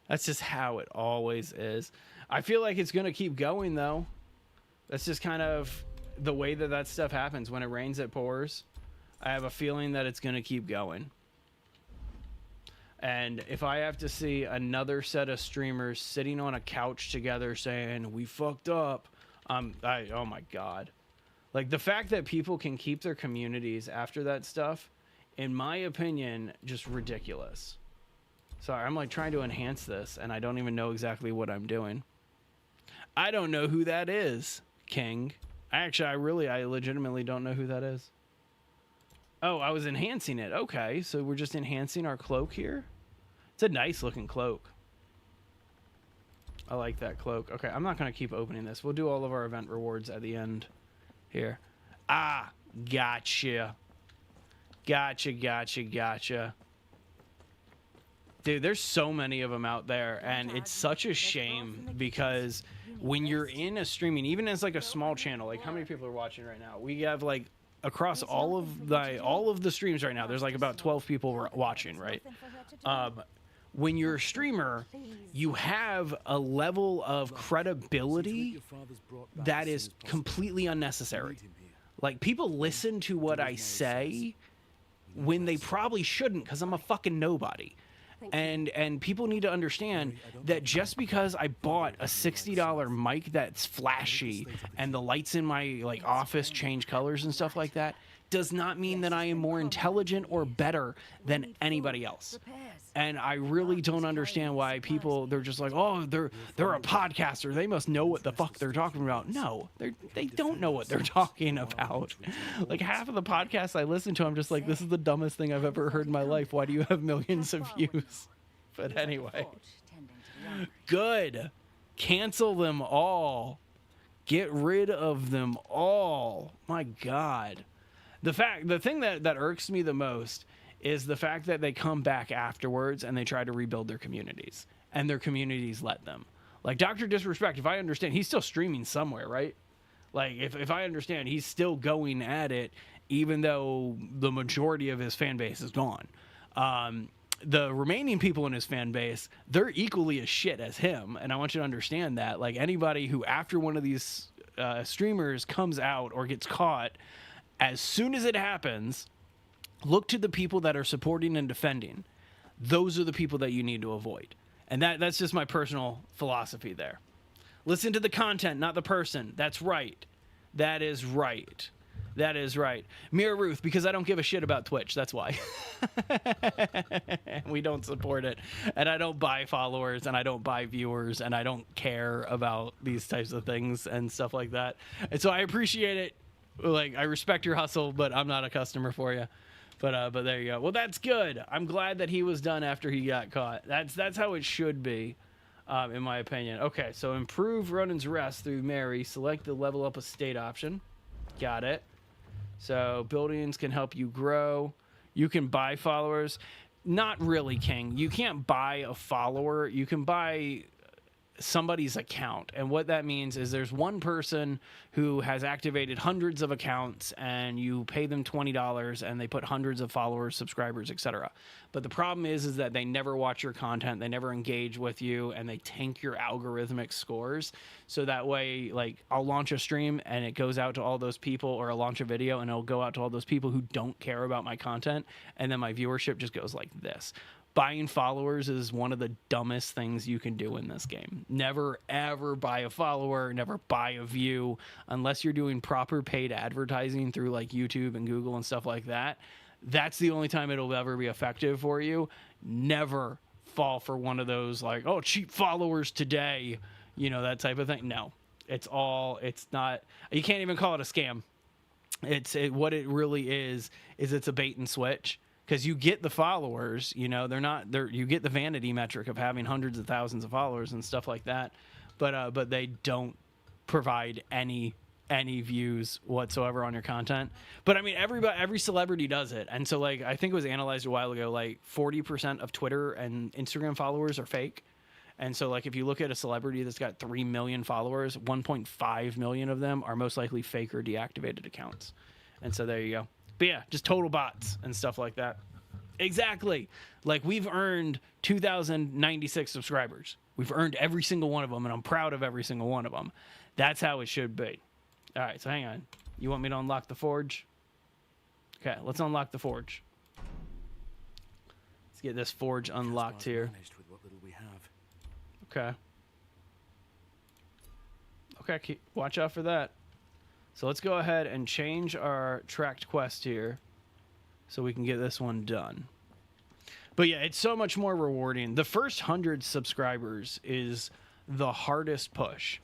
That's just how it always is. I feel like it's going to keep going, though. That's just kind of the way that stuff happens. When it rains, it pours. I have a feeling that it's going to keep going. And if I have to see another set of streamers sitting on a couch together saying, we fucked up, oh my God. Like, the fact that people can keep their communities after that stuff, in my opinion, just ridiculous. Sorry, I'm like trying to enhance this, and I don't even know exactly what I'm doing. I don't know who that is, King. Actually, I legitimately don't know who that is. Oh, I was enhancing it. Okay, so we're just enhancing our cloak here. It's a nice looking cloak. I like that cloak. Okay, I'm not going to keep opening this. We'll do all of our event rewards at the end here. Ah, gotcha. Gotcha. Dude, there's so many of them out there, and it's such a shame because when you're in a streaming, even as like a small channel, like how many people are watching right now? We have like across all of the streams right now, there's like about 12 people watching, right? When you're a streamer, you have a level of credibility that is completely unnecessary. Like, people listen to what I say when they probably shouldn't, because I'm a fucking nobody. And people need to understand that just because I bought a $60 mic that's flashy and the lights in my like office change colors and stuff like that does not mean that I am more intelligent or better than anybody else. And I really don't understand why people, they're just like, oh, they're a podcaster, they must know what the fuck they're talking about. No, they don't know what they're talking about. Like, half of the podcasts I listen to, I'm just like, this is the dumbest thing I've ever heard in my life. Why do you have millions of views? But anyway, good. Cancel them all. Get rid of them all. My God. The thing that irks me the most is the fact that they come back afterwards and they try to rebuild their communities, and their communities let them. Like, Dr. Disrespect, if I understand, he's still streaming somewhere, right? Like, if I understand, he's still going at it, even though the majority of his fan base is gone. The remaining people in his fan base, they're equally as shit as him, and I want you to understand that. Like, anybody who, after one of these streamers comes out or gets caught, as soon as it happens, look to the people that are supporting and defending. Those are the people that you need to avoid. And that's just my personal philosophy there. Listen to the content, not the person. That's right. That is right. That is right. Mira Ruth, because I don't give a shit about Twitch. That's why. We don't support it. And I don't buy followers, and I don't buy viewers, and I don't care about these types of things and stuff like that. And so I appreciate it. Like, I respect your hustle, but I'm not a customer for you. But there you go. Well, that's good. I'm glad that he was done after he got caught. That's how it should be, in my opinion. Okay, so improve Ronan's Rest through Mary. Select the level up estate option. Got it. So buildings can help you grow. You can buy followers. Not really, King. You can't buy a follower. You can buy somebody's account. And what that means is there's one person who has activated hundreds of accounts, and you pay them $20 and they put hundreds of followers, subscribers, etc. But the problem is that they never watch your content, they never engage with you, and they tank your algorithmic scores. So that way, like, I'll launch a stream and it goes out to all those people, or I'll launch a video and it'll go out to all those people who don't care about my content, and then my viewership just goes like this. Buying followers is one of the dumbest things you can do in this game. Never, ever buy a follower, never buy a view, unless you're doing proper paid advertising through like YouTube and Google and stuff like that. That's the only time it'll ever be effective for you. Never fall for one of those like, oh, cheap followers today, you know, that type of thing. No, it's not, you can't even call it a scam. What it really is it's a bait and switch. Because you get the followers, you know, you get the vanity metric of having hundreds of thousands of followers and stuff like that, but they don't provide any views whatsoever on your content. But I mean, every celebrity does it, and so like I think it was analyzed a while ago, like 40% of Twitter and Instagram followers are fake. And so like if you look at a celebrity that's got 3 million followers, 1.5 million of them are most likely fake or deactivated accounts. And so there you go. But yeah, just total bots and stuff like that. Exactly. Like we've earned 2,096 subscribers. We've earned every single one of them, and I'm proud of every single one of them. That's how it should be. All right, so hang on. You want me to unlock the forge? Okay, let's unlock the forge. Let's get this forge unlocked here. With what little we have. Okay. Okay, watch out for that. So let's go ahead and change our tracked quest here so we can get this one done. But yeah, it's so much more rewarding. The first 100 subscribers is the hardest push.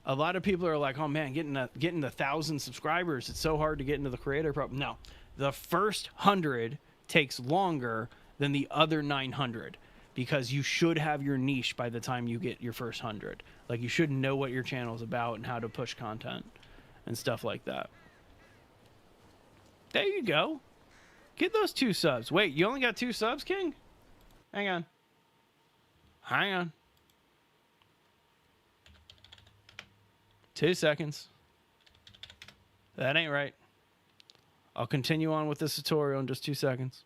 A lot of people are like, oh man, getting the 1,000 subscribers, it's so hard to get into the creator problem. No, the first 100 takes longer than the other 900 because you should have your niche by the time you get your first 100. Like you should know what your channel is about and how to push content and stuff like that. There you go. Get those 2 subs. Wait, you only got 2 subs, King? Hang on. Hang on. 2 seconds. That ain't right. I'll continue on with this tutorial in just 2 seconds.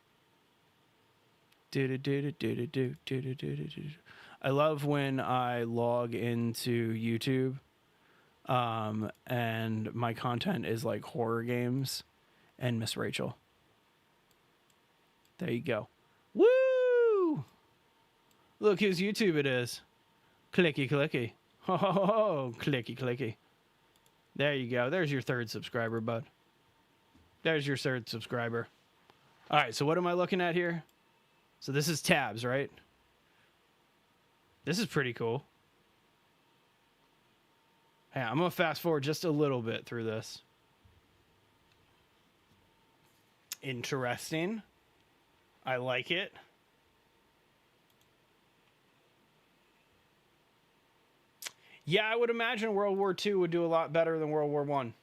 I love when I log into YouTube and my content is like horror games and Miss Rachel. There you go. Woo! Look whose YouTube it is. Clicky clicky. Ho ho ho ho. Clicky clicky. There you go. There's your 3rd subscriber, bud. There's your 3rd subscriber. All right, so what am I looking at here? So this is tabs, right? This is pretty cool. Hey, I'm going to fast forward just a little bit through this. Interesting. I like it. Yeah, I would imagine World War II would do a lot better than World War I.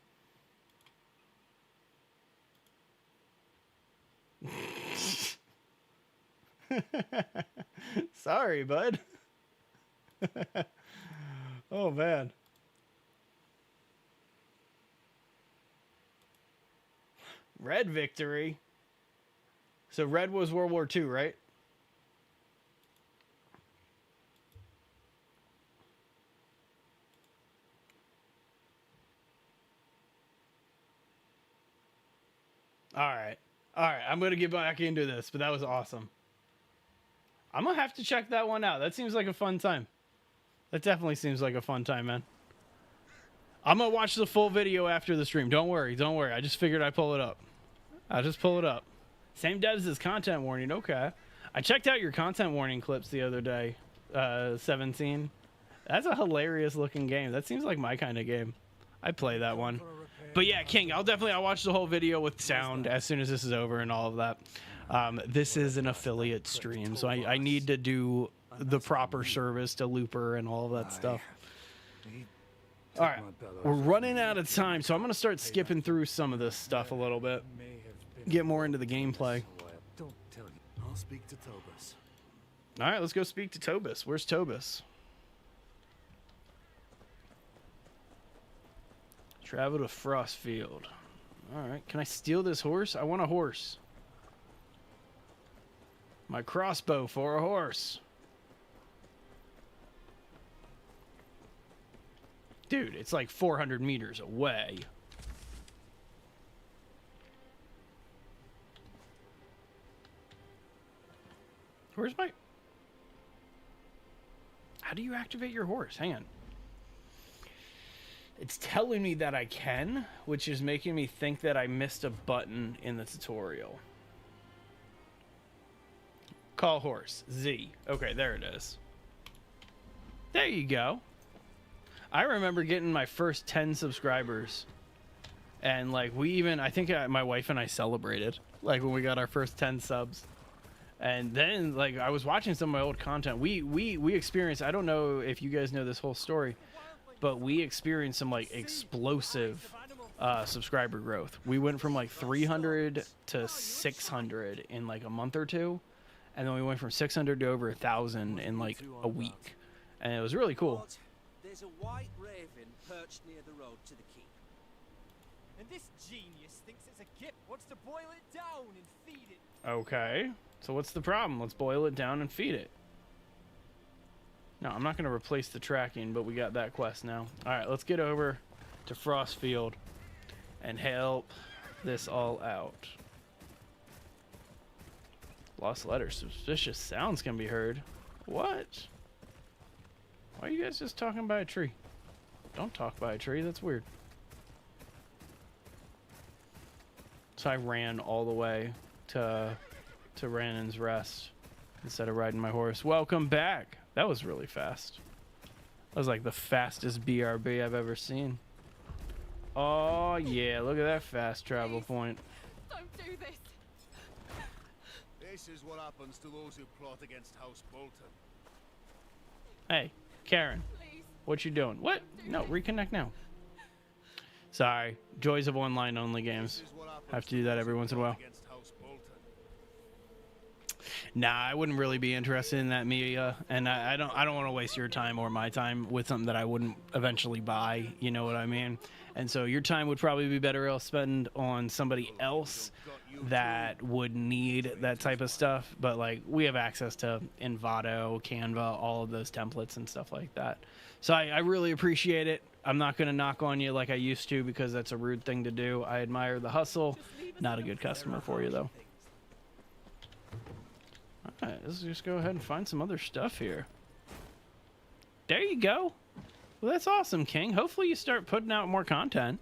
Sorry, bud. Oh, man. Red victory. So red was World War II, right? All right. All right. I'm going to get back into this, but that was awesome. I'm going to have to check that one out. That seems like a fun time. That definitely seems like a fun time, man. I'm going to watch the full video after the stream. Don't worry. Don't worry. I just figured I'd pull it up. I'll just pull it up. Same devs as content warning. Okay. I checked out your content warning clips the other day. 17. That's a hilarious looking game. That seems like my kind of game. I'd play that one. But yeah, King, I'll watch the whole video with sound as soon as this is over and all of that. This is an affiliate stream, so I need to do the proper service to Looper and all of that stuff. All right, we're running out of time, so I'm going to start skipping through some of this stuff a little bit. Get more into the gameplay. Don't tell you. I'll speak to Tobus. All right, let's go speak to Tobus. Where's Tobus? Travel to Frostfield. Alright, can I steal this horse? I want a horse. My crossbow for a horse. Dude, it's like 400 meters away. Where's my... How do you activate your horse? Hang on. It's telling me that I can, which is making me think that I missed a button in the tutorial. Call horse. Z. Okay, there it is. There you go. I remember getting my first 10 subscribers. And, like, we even... I think my wife and I celebrated. Like, when we got our first 10 subs. And then, like, I was watching some of my old content. We experienced... I don't know if you guys know this whole story. But we experienced some, like, explosive subscriber growth. We went from, like, 300 to 600 in, like, a month or two. And then we went from 600 to over 1,000 in, like, a week. And it was really cool. There's a white raven perched near the road to the keep. And this genius thinks it's a gift, wants to boil it down and feed it. Okay. So what's the problem? Let's boil it down and feed it. No, I'm not going to replace the tracking, but we got that quest now. All right, let's get over to Frostfield and help this all out. Lost letters. Suspicious sounds can be heard. What? Why are you guys just talking by a tree? Don't talk by a tree. That's weird. So I ran all the way to Rannon's Rest instead of riding my horse. Welcome back. That was really fast. That was like the fastest BRB I've ever seen. Oh yeah, look at that fast travel point. Don't do this. This is what happens to those who plot against House Bolton. Hey, Karen. Please. What you doing? What? No, reconnect now. Sorry. Joys of online only games. Have to do that every once in a while. Nah, I wouldn't really be interested in that, Mia, and I don't want to waste your time or my time with something that I wouldn't eventually buy, you know what I mean? And so your time would probably be better else spent on somebody else that would need that type of stuff, but like we have access to Envato, Canva, all of those templates and stuff like that. So I really appreciate it. I'm not going to knock on you like I used to because that's a rude thing to do. I admire the hustle. Not a good customer for you though. Alright, let's just go ahead and find some other stuff here. There you go. Well, that's awesome, King. Hopefully you start putting out more content.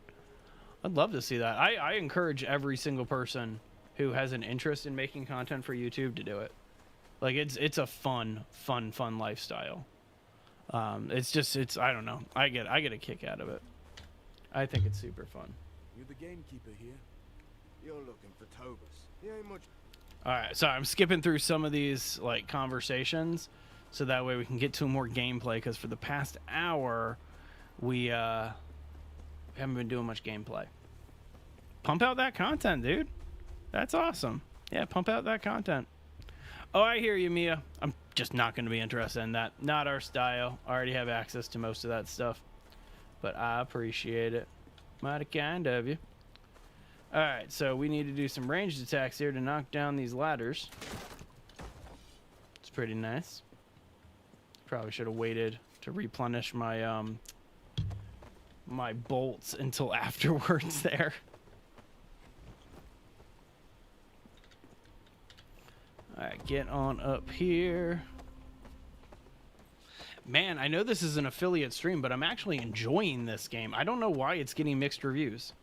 I'd love to see that. I encourage every single person who has an interest in making content for YouTube to do it. Like, it's a fun lifestyle. It's I don't know. I get a kick out of it. I think it's super fun. You're the gamekeeper here. You're looking for Tobus. He ain't much. All right, so I'm skipping through some of these like conversations, so that way we can get to more gameplay. Because for the past hour, we haven't been doing much gameplay. Pump out that content, dude. That's awesome. Yeah, pump out that content. Oh, I hear you, Mia. I'm just not going to be interested in that. Not our style. I already have access to most of that stuff, but I appreciate it. Mighty kind of you. Alright, so we need to do some ranged attacks here to knock down these ladders. It's pretty nice. Probably should have waited to replenish my my bolts until afterwards there. Alright, get on up here. Man, I know this is an affiliate stream, but I'm actually enjoying this game. I don't know why it's getting mixed reviews.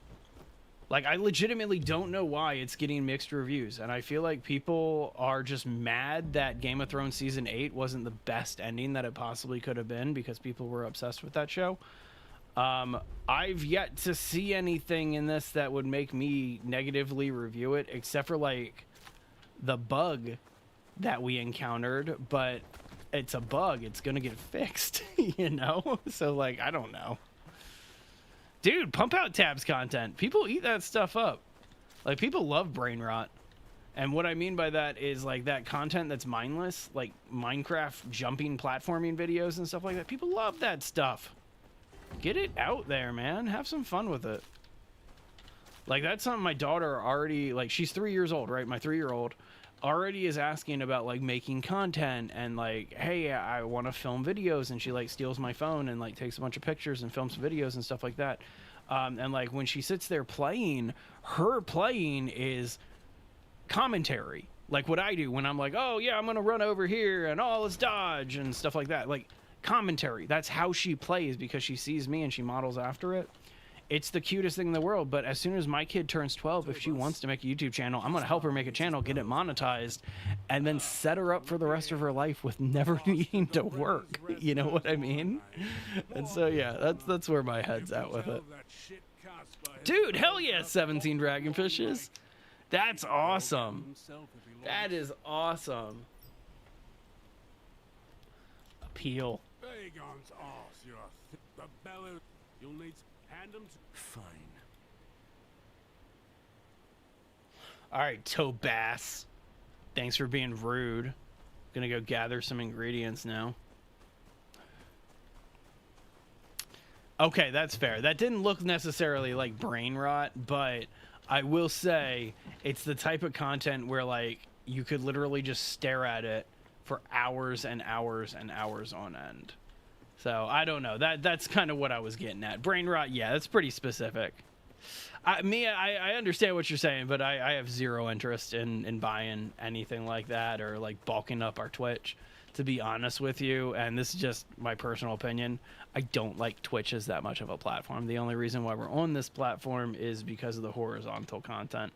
Like, I legitimately don't know why it's getting mixed reviews, and I feel like people are just mad that Game of Thrones Season 8 wasn't the best ending that it possibly could have been because people were obsessed with that show. I've yet to see anything in this that would make me negatively review it, except for, like, the bug that we encountered, but it's a bug. It's gonna get fixed, you know? So, like, I don't know. Dude, pump out tabs content. People eat that stuff up. Like, people love brain rot. And what I mean by that is, like, that content that's mindless, like Minecraft jumping platforming videos and stuff like that. People love that stuff. Get it out there, man. Have some fun with it. Like, that's something my daughter already, like, she's 3 years old, right? My 3-year-old already is asking about, like, making content and, like, hey, I want to film videos. And she, like, steals my phone and, like, takes a bunch of pictures and films videos and stuff like that. And, like, when she sits there playing, her playing is commentary. Like what I do when I'm like, oh, yeah, I'm going to run over here and, oh, let's dodge and stuff like that. Like, commentary. That's how she plays because she sees me and she models after it. It's the cutest thing in the world, but as soon as my kid turns 12, if she wants to make a YouTube channel, I'm going to help her make a channel, get it monetized, and then set her up for the rest of her life with never needing to work. You know what I mean? And so, yeah, that's where my head's at with it. Dude, hell yeah, 17 dragonfishes. That's awesome. That is awesome. Appeal. You'll need hand them Fine. All right, Tobass. Thanks for being rude. Gonna go gather some ingredients now. Okay, that's fair. That didn't look necessarily like brain rot, but I will say it's the type of content where, like, you could literally just stare at it for hours and hours and hours on end. So I don't know. That's kind of what I was getting at. Brain rot, yeah, that's pretty specific. I understand what you're saying, but I have zero interest in buying anything like that or, like, bulking up our Twitch, to be honest with you. And this is just my personal opinion. I don't like Twitch as that much of a platform. The only reason why we're on this platform is because of the horizontal content.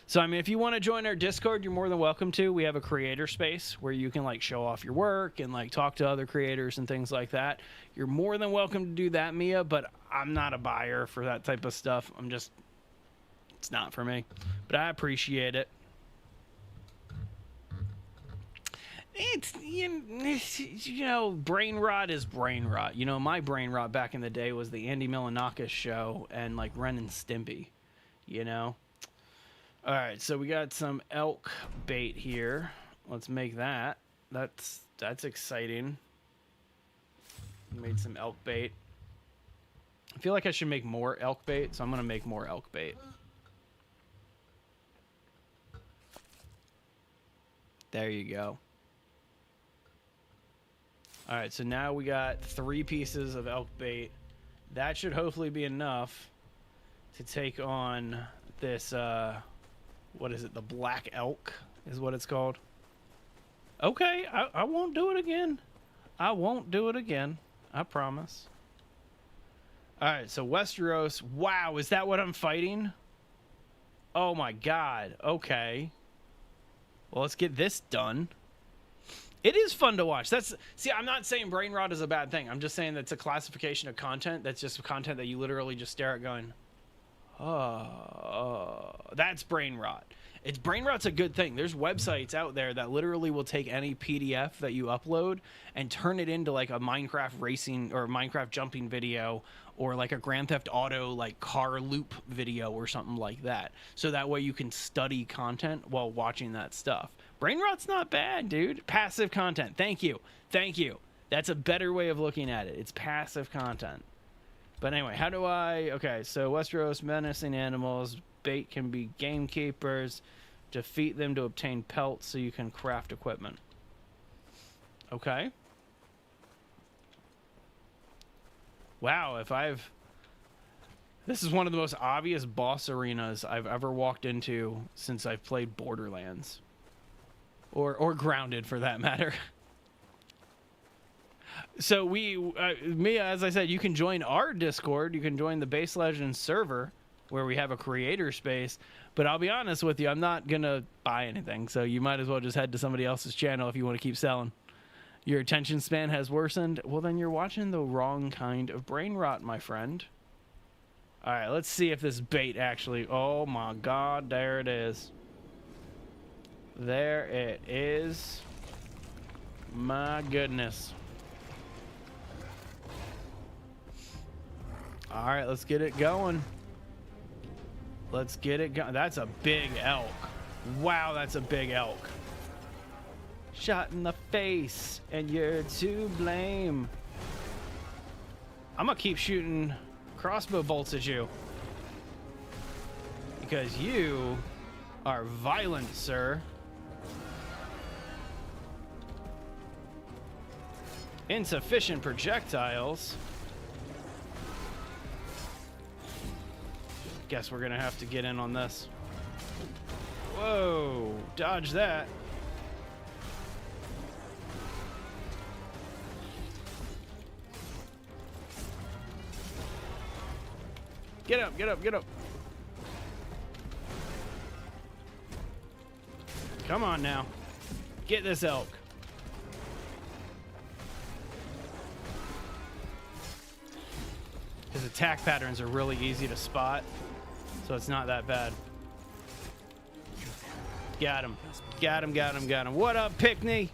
So, I mean, if you want to join our Discord, you're more than welcome to. We have a creator space where you can, like, show off your work and, like, talk to other creators and things like that. You're more than welcome to do that, Mia, but I'm not a buyer for that type of stuff. It's not for me, but I appreciate it. It's, you know, brain rot is brain rot. You know, my brain rot back in the day was the Andy Milonakis show and, like, Ren and Stimpy, you know? All right, so we got some elk bait here. Let's make that. That's exciting. Made some elk bait. I feel like I should make more elk bait, so I'm going to make more elk bait. There you go. All right, so now we got 3 pieces of elk bait. That should hopefully be enough to take on this, what is it? The black elk is what it's called. Okay, I won't do it again. I won't do it again. I promise. All right, so Westeros. Wow, is that what I'm fighting? Oh my god. Okay. Well, let's get this done. It is fun to watch. See, I'm not saying brain rot is a bad thing. I'm just saying that's a classification of content. That's just content that you literally just stare at going, oh, that's brain rot. Brain rot's a good thing. There's websites out there that literally will take any PDF that you upload and turn it into, like, a Minecraft racing or Minecraft jumping video or, like, a Grand Theft Auto, like, car loop video or something like that. So that way you can study content while watching that stuff. Brain rot's not bad, dude. Passive content. Thank you. Thank you. That's a better way of looking at it. It's passive content. But anyway, how do I... Okay, so Westeros, menacing animals. Bait can be gamekeepers. Defeat them to obtain pelts so you can craft equipment. Okay. Wow, this is one of the most obvious boss arenas I've ever walked into since I've played Borderlands. Or Grounded, for that matter. So Mia, as I said, you can join our Discord. You can join the Base Legends server, where we have a creator space. But I'll be honest with you, I'm not going to buy anything. So you might as well just head to somebody else's channel if you want to keep selling. Your attention span has worsened. Well, then you're watching the wrong kind of brain rot, my friend. All right, let's see if this bait actually... Oh, my God. There it is. There it is. My goodness. All right, let's get it going. Let's get it going. That's a big elk. Wow, that's a big elk. Shot in the face, and you're to blame. I'm gonna keep shooting crossbow bolts at you. Because you are violent, sir. Insufficient projectiles. Guess we're gonna have to get in on this. Whoa, dodge that. Get up, get up, get up. Come on now. Get this elk. His attack patterns are really easy to spot, so it's not that bad. Got him. Got him, got him, got him. What up, Pickney?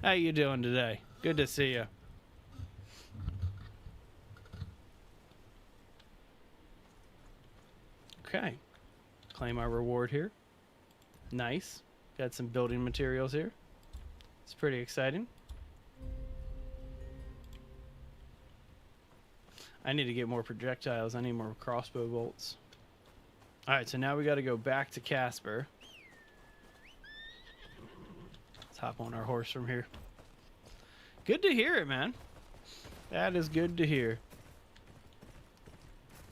How you doing today? Good to see you. Okay. Claim our reward here. Nice. Got some building materials here. It's pretty exciting. I need to get more projectiles. I need more crossbow bolts. Alright, so now we got to go back to Casper. Let's hop on our horse from here. Good to hear it, man. That is good to hear.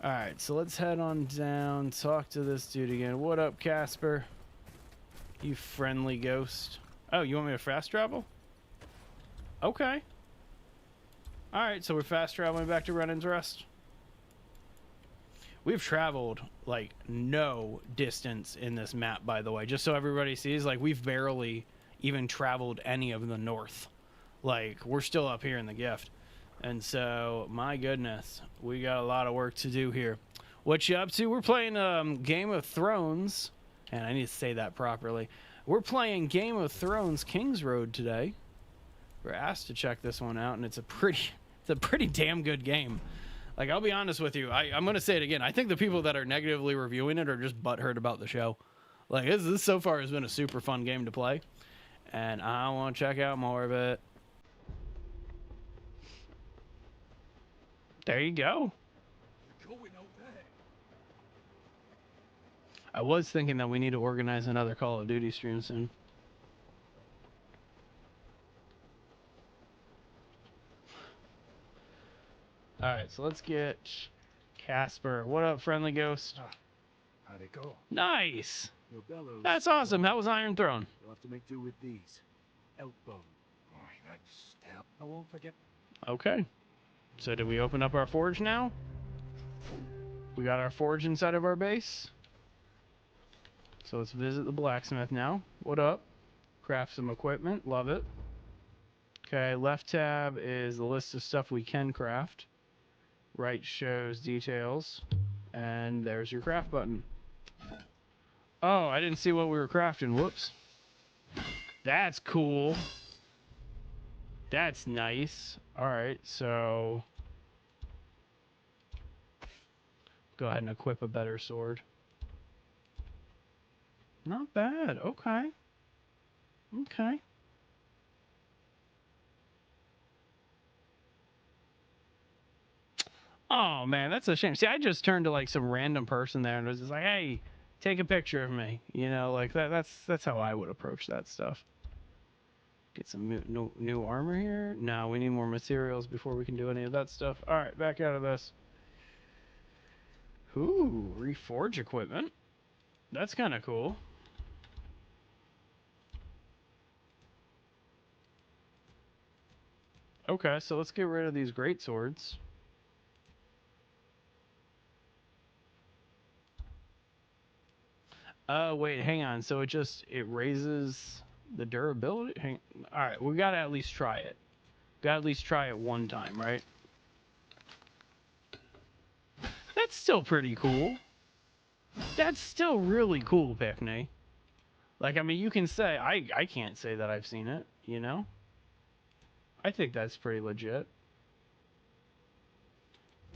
Alright, so let's head on down, talk to this dude again. What up, Casper? You friendly ghost. Oh, you want me to fast travel? Okay. Alright, so we're fast traveling back to Renan's Rest. We've traveled, like, no distance in this map, by the way. Just so everybody sees, like, we've barely even traveled any of the north. Like, we're still up here in the gift. And so, my goodness, we got a lot of work to do here. What you up to? We're playing Game of Thrones. And I need to say that properly. We're playing Game of Thrones Kingsroad today. We're asked to check this one out, and it's a pretty damn good game. Like, I'll be honest with you. I'm going to say it again. I think the people that are negatively reviewing it are just butthurt about the show. Like, this so far has been a super fun game to play. And I want to check out more of it. There you go. I was thinking that we need to organize another Call of Duty stream soon. Alright, so let's get Casper. What up, friendly ghost? How'd it go? Nice! Your bellows. That's awesome. How was Iron Throne? You'll have to make do with these. Elk bone. Oh, that's step. I won't forget. Okay. So did we open up our forge now? We got our forge inside of our base. So let's visit the blacksmith now. What up? Craft some equipment. Love it. Okay, left tab is the list of stuff we can craft. Right shows details. And there's your craft button. Oh, I didn't see what we were crafting. Whoops. That's cool. That's nice. Alright, so go ahead and equip a better sword. Not bad. Okay. Okay. Oh man, that's a shame. See, I just turned to like some random person there and was just like, "Hey, take a picture of me." You know, like that's how I would approach that stuff. Get some new armor here. No, we need more materials before we can do any of that stuff. All right, back out of this. Ooh, reforge equipment. That's kind of cool. Okay, so let's get rid of these great swords. Wait, hang on. So it raises the durability? Alright, we gotta at least try it. Gotta at least try it one time, right? That's still pretty cool. That's still really cool, Pickney. Like, I mean, you can say, I can't say that I've seen it, you know? I think that's pretty legit.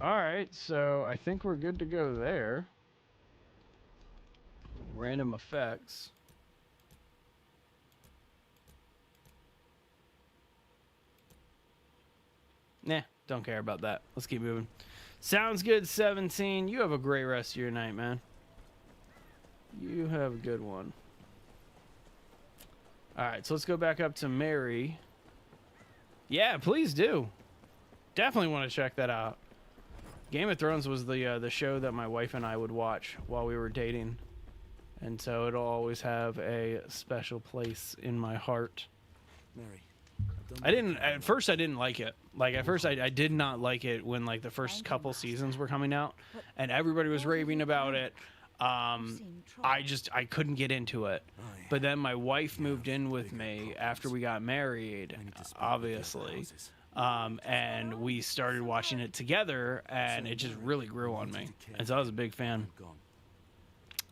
Alright, so I think we're good to go there. Random effects. Nah, Don't care about that. Let's keep moving. Sounds good, 17. You have a great rest of your night, man. You have a good one. All right, so let's go back up to Mary. Yeah, please do. Definitely want to check that out. Game of Thrones was the show that my wife and I would watch while we were dating. And so it'll always have a special place in my heart. Mary. At first I didn't like it. Like at first I did not like it when like the first couple seasons were coming out and everybody was raving about it. I couldn't get into it. But then my wife moved in with me after we got married, obviously. And we started watching it together and it just really grew on me. And so I was a big fan.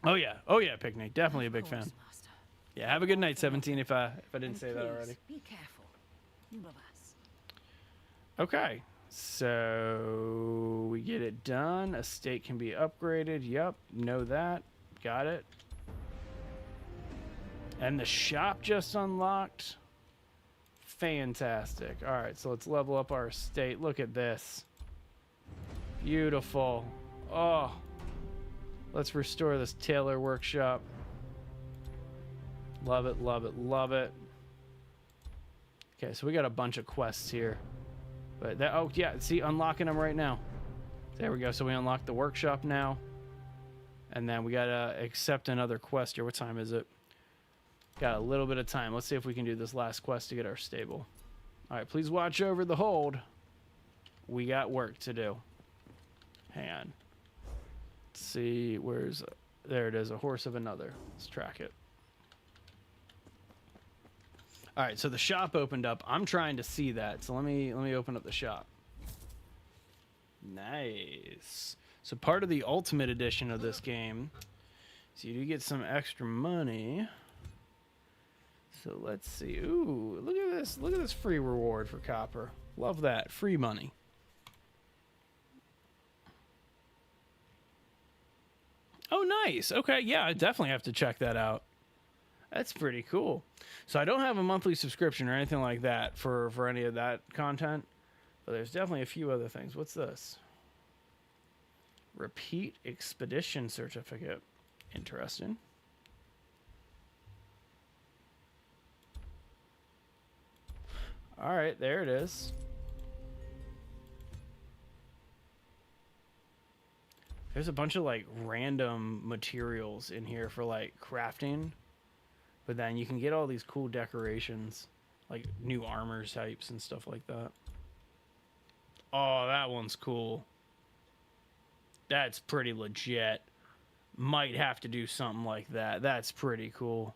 Oh yeah, Picnic, definitely a big fan. Yeah, have a good night, 17. If I didn't say that already. Be careful. You love us. Okay, so we get it done. Estate can be upgraded. Yep, know that. Got it. And the shop just unlocked. Fantastic. All right, so let's level up our estate. Look at this. Beautiful. Oh. Let's restore this tailor workshop. Love it, love it, love it. Okay, so we got a bunch of quests here. But that, oh yeah, see, unlocking them right now. There we go. So we unlocked the workshop now. And then we gotta accept another quest here. What time is it? Got a little bit of time. Let's see if we can do this last quest to get our stable. All right, please watch over the hold. We got work to do. Hang on. Let's see, there it is, a horse of another. Let's track it. All right, so the shop opened up. I'm trying to see that, so let me open up the shop. Nice. So part of the Ultimate Edition of this game, so you do get some extra money. So let's see. Ooh, look at this. Look at this free reward for copper. Love that. Free money. Oh, nice. Okay, yeah, I definitely have to check that out. That's pretty cool. So I don't have a monthly subscription or anything like that for any of that content, but there's definitely a few other things. What's this? Repeat expedition certificate. Interesting. All right, there it is. There's a bunch of like random materials in here for like crafting, but then you can get all these cool decorations, like new armor types and stuff like that. Oh, that one's cool. That's pretty legit. Might have to do something like that. That's pretty cool.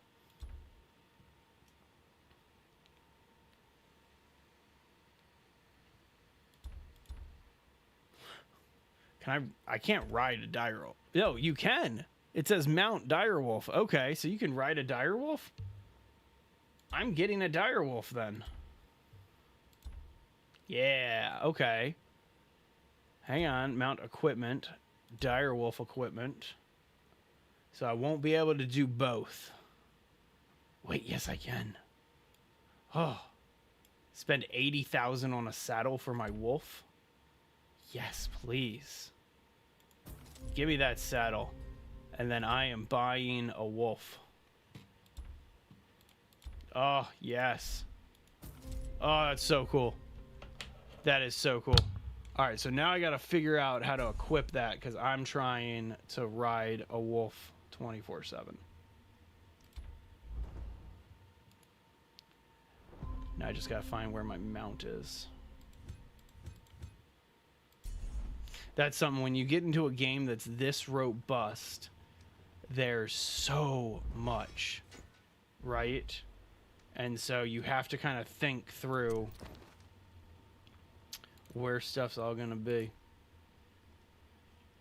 I can't ride a direwolf. No, you can. It says mount direwolf. Okay, so you can ride a direwolf? I'm getting a direwolf then. Yeah, okay. Hang on, mount equipment, direwolf equipment. So I won't be able to do both. Wait, yes I can. Oh. Spend 80,000 on a saddle for my wolf? Yes, please. Give me that saddle. And then I am buying a wolf. Oh, yes. Oh, that's so cool. That is so cool. All right, so now I got to figure out how to equip that because I'm trying to ride a wolf 24/7. Now I just got to find where my mount is. That's something, when you get into a game that's this robust, there's so much, right? And so you have to kind of think through where stuff's all going to be.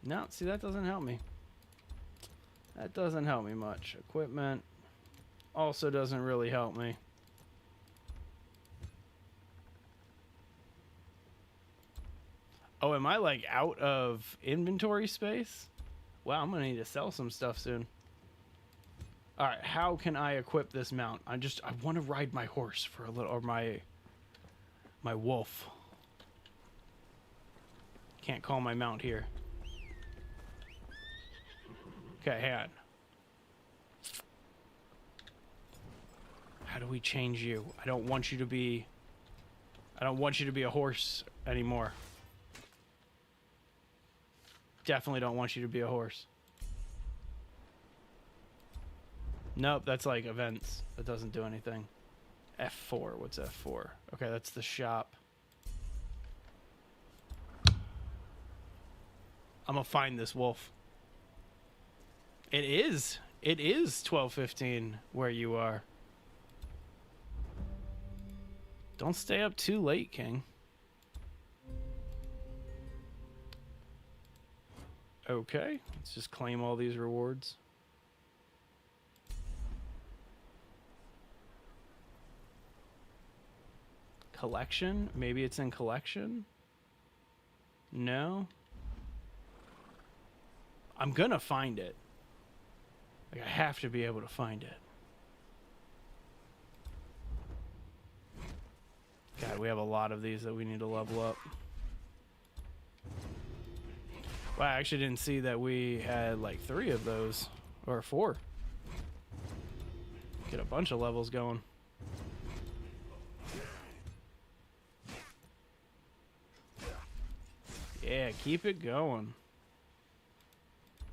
No, see, that doesn't help me. That doesn't help me much. Equipment also doesn't really help me. Oh, am I like out of inventory space? Wow, I'm gonna need to sell some stuff soon. All right, how can I equip this mount? I want to ride my horse for a little, or my wolf. Can't call my mount here. Okay, hang on. How do we change you? I don't want you to be a horse anymore. Definitely don't want you to be a horse. Nope, that's like events. That doesn't do anything. F4, what's F4? Okay, that's the shop. I'm gonna find this wolf. It is 12:15 where you are. Don't stay up too late, King. Okay, let's just claim all these rewards. Collection? Maybe it's in collection? No? I'm gonna find it. Like, I have to be able to find it. God, we have a lot of these that we need to level up. Wow, I actually didn't see that we had like 3 of those. Or 4. Get a bunch of levels going. Yeah, keep it going.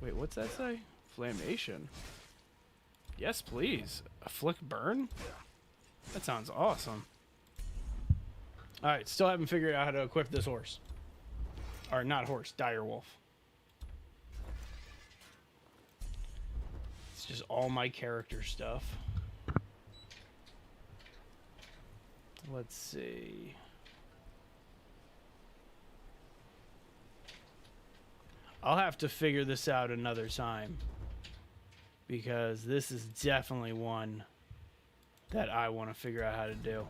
Wait, what's that say? Flammation. Yes, please. Afflict burn? That sounds awesome. Alright, still haven't figured out how to equip this horse. Or not horse, direwolf. It's just all my character stuff. Let's see. I'll have to figure this out another time, because this is definitely one that I want to figure out how to do.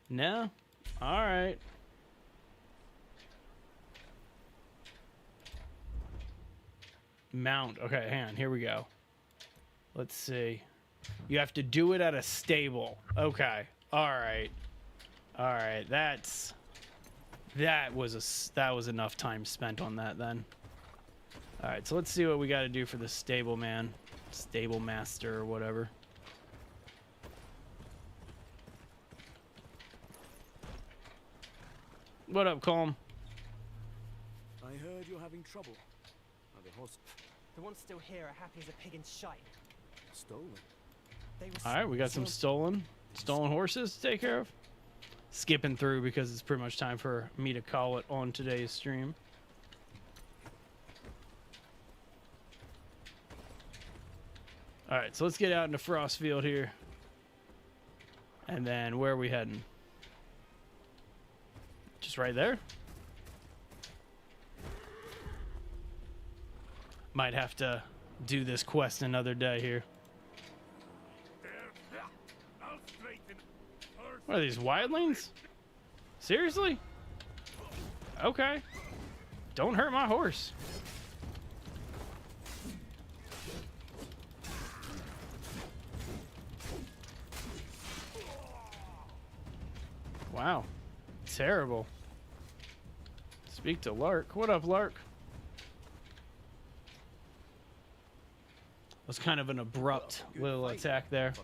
No? Alright. Mount. Okay, hang on. Here we go. Let's see. You have to do it at a stable. Okay. Alright. Alright. That was enough time spent on that then. Alright, so let's see what we got to do for the stable man. Stable master or whatever. What up, Calm? I heard you're having trouble. Are the horse The ones still here are happy as a pig in shite. stolen? They were Alright, we got some stolen horses to take care of. Skipping through because it's pretty much time for me to call it on today's stream. Alright, so let's get out into Frostfield here. And then where are we heading? Just right there? Might have to do this quest another day here. What are these, wildlings? Seriously? Okay. Don't hurt my horse. Wow. Terrible. Speak to Lark. What up, Lark? Was kind of an abrupt little attack there.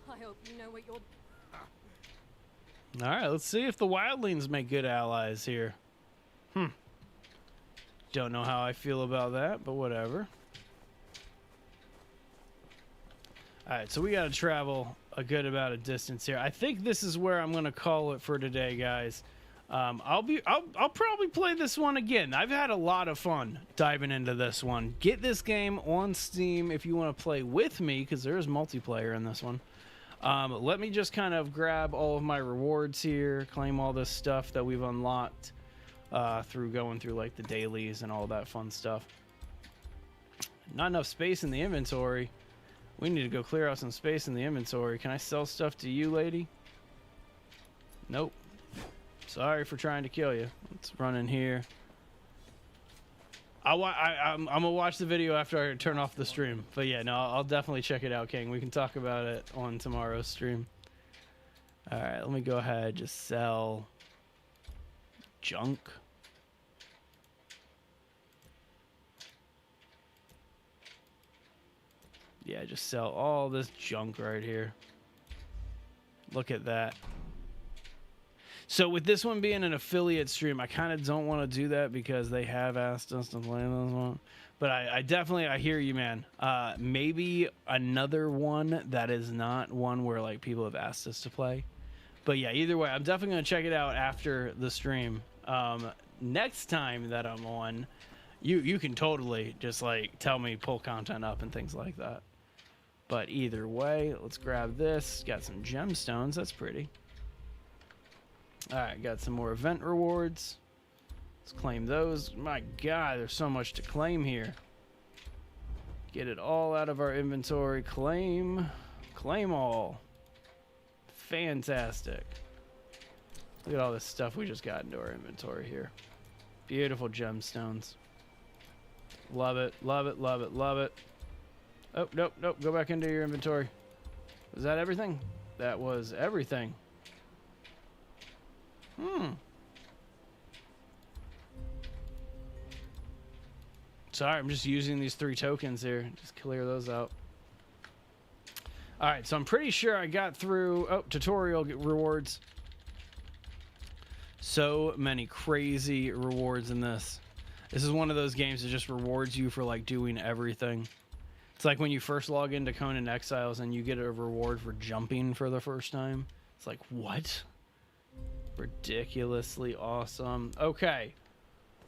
I hope you know what you're... Alright, let's see if the wildlings make good allies here. Don't know how I feel about that, but whatever. Alright, so we gotta travel a good amount of distance here. I think this is where I'm gonna call it for today, guys. I'll probably play this one again. I've had a lot of fun diving into this one. Get this game on Steam if you want to play with me, because there is multiplayer in this one. Let me just kind of grab all of my rewards here, claim all this stuff that we've unlocked through going through like the dailies and all that fun stuff. Not enough space in the inventory. We need to go clear out some space in the inventory. Can I sell stuff to you, lady? Nope. Sorry for trying to kill you. Let's run in here. I'm gonna watch the video after I turn off the stream. But yeah, no, I'll definitely check it out, King. We can talk about it on tomorrow's stream. All right, let me go ahead, just sell junk. Yeah, just sell all this junk right here. Look at that. So with this one being an affiliate stream, I kind of don't want to do that because they have asked us to play this one. But I definitely, I hear you, man. Maybe another one that is not one where like people have asked us to play. But yeah, either way, I'm definitely going to check it out after the stream. Next time that I'm on, you can totally just like tell me, pull content up and things like that. But either way, let's grab this. Got some gemstones. That's pretty. All right, got some more event rewards. Let's claim those. My God, there's so much to claim here. Get it all out of our inventory. Claim all. Fantastic. Look at all this stuff we just got into our inventory here. Beautiful gemstones. Love it, love it, love it, love it. Oh, nope, nope. Go back into your inventory. Was that everything? That was everything. Sorry, I'm just using these 3 tokens here. Just clear those out. All right, so I'm pretty sure I got through... Oh, tutorial rewards. So many crazy rewards in this. This is one of those games that just rewards you for, like, doing everything. It's like when you first log into Conan Exiles and you get a reward for jumping for the first time. It's like, what? Ridiculously awesome. Okay.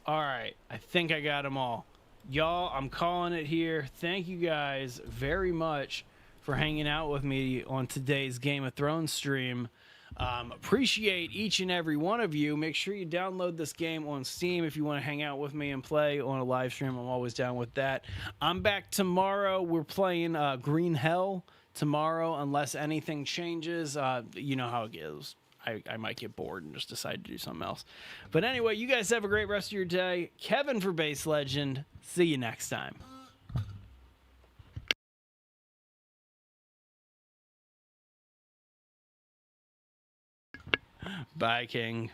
All right. I think I got them all. Y'all, I'm calling it here. Thank you guys very much for hanging out with me on today's Game of Thrones stream. Appreciate each and every one of you. Make sure you download this game on Steam if you want to hang out with me and play on a live stream. I'm always down with that. I'm back tomorrow. We're playing Green Hell tomorrow unless anything changes. You know how it goes. I might get bored and just decide to do something else. But anyway, you guys have a great rest of your day. Kevin for Base Legend. See you next time. Bye, King.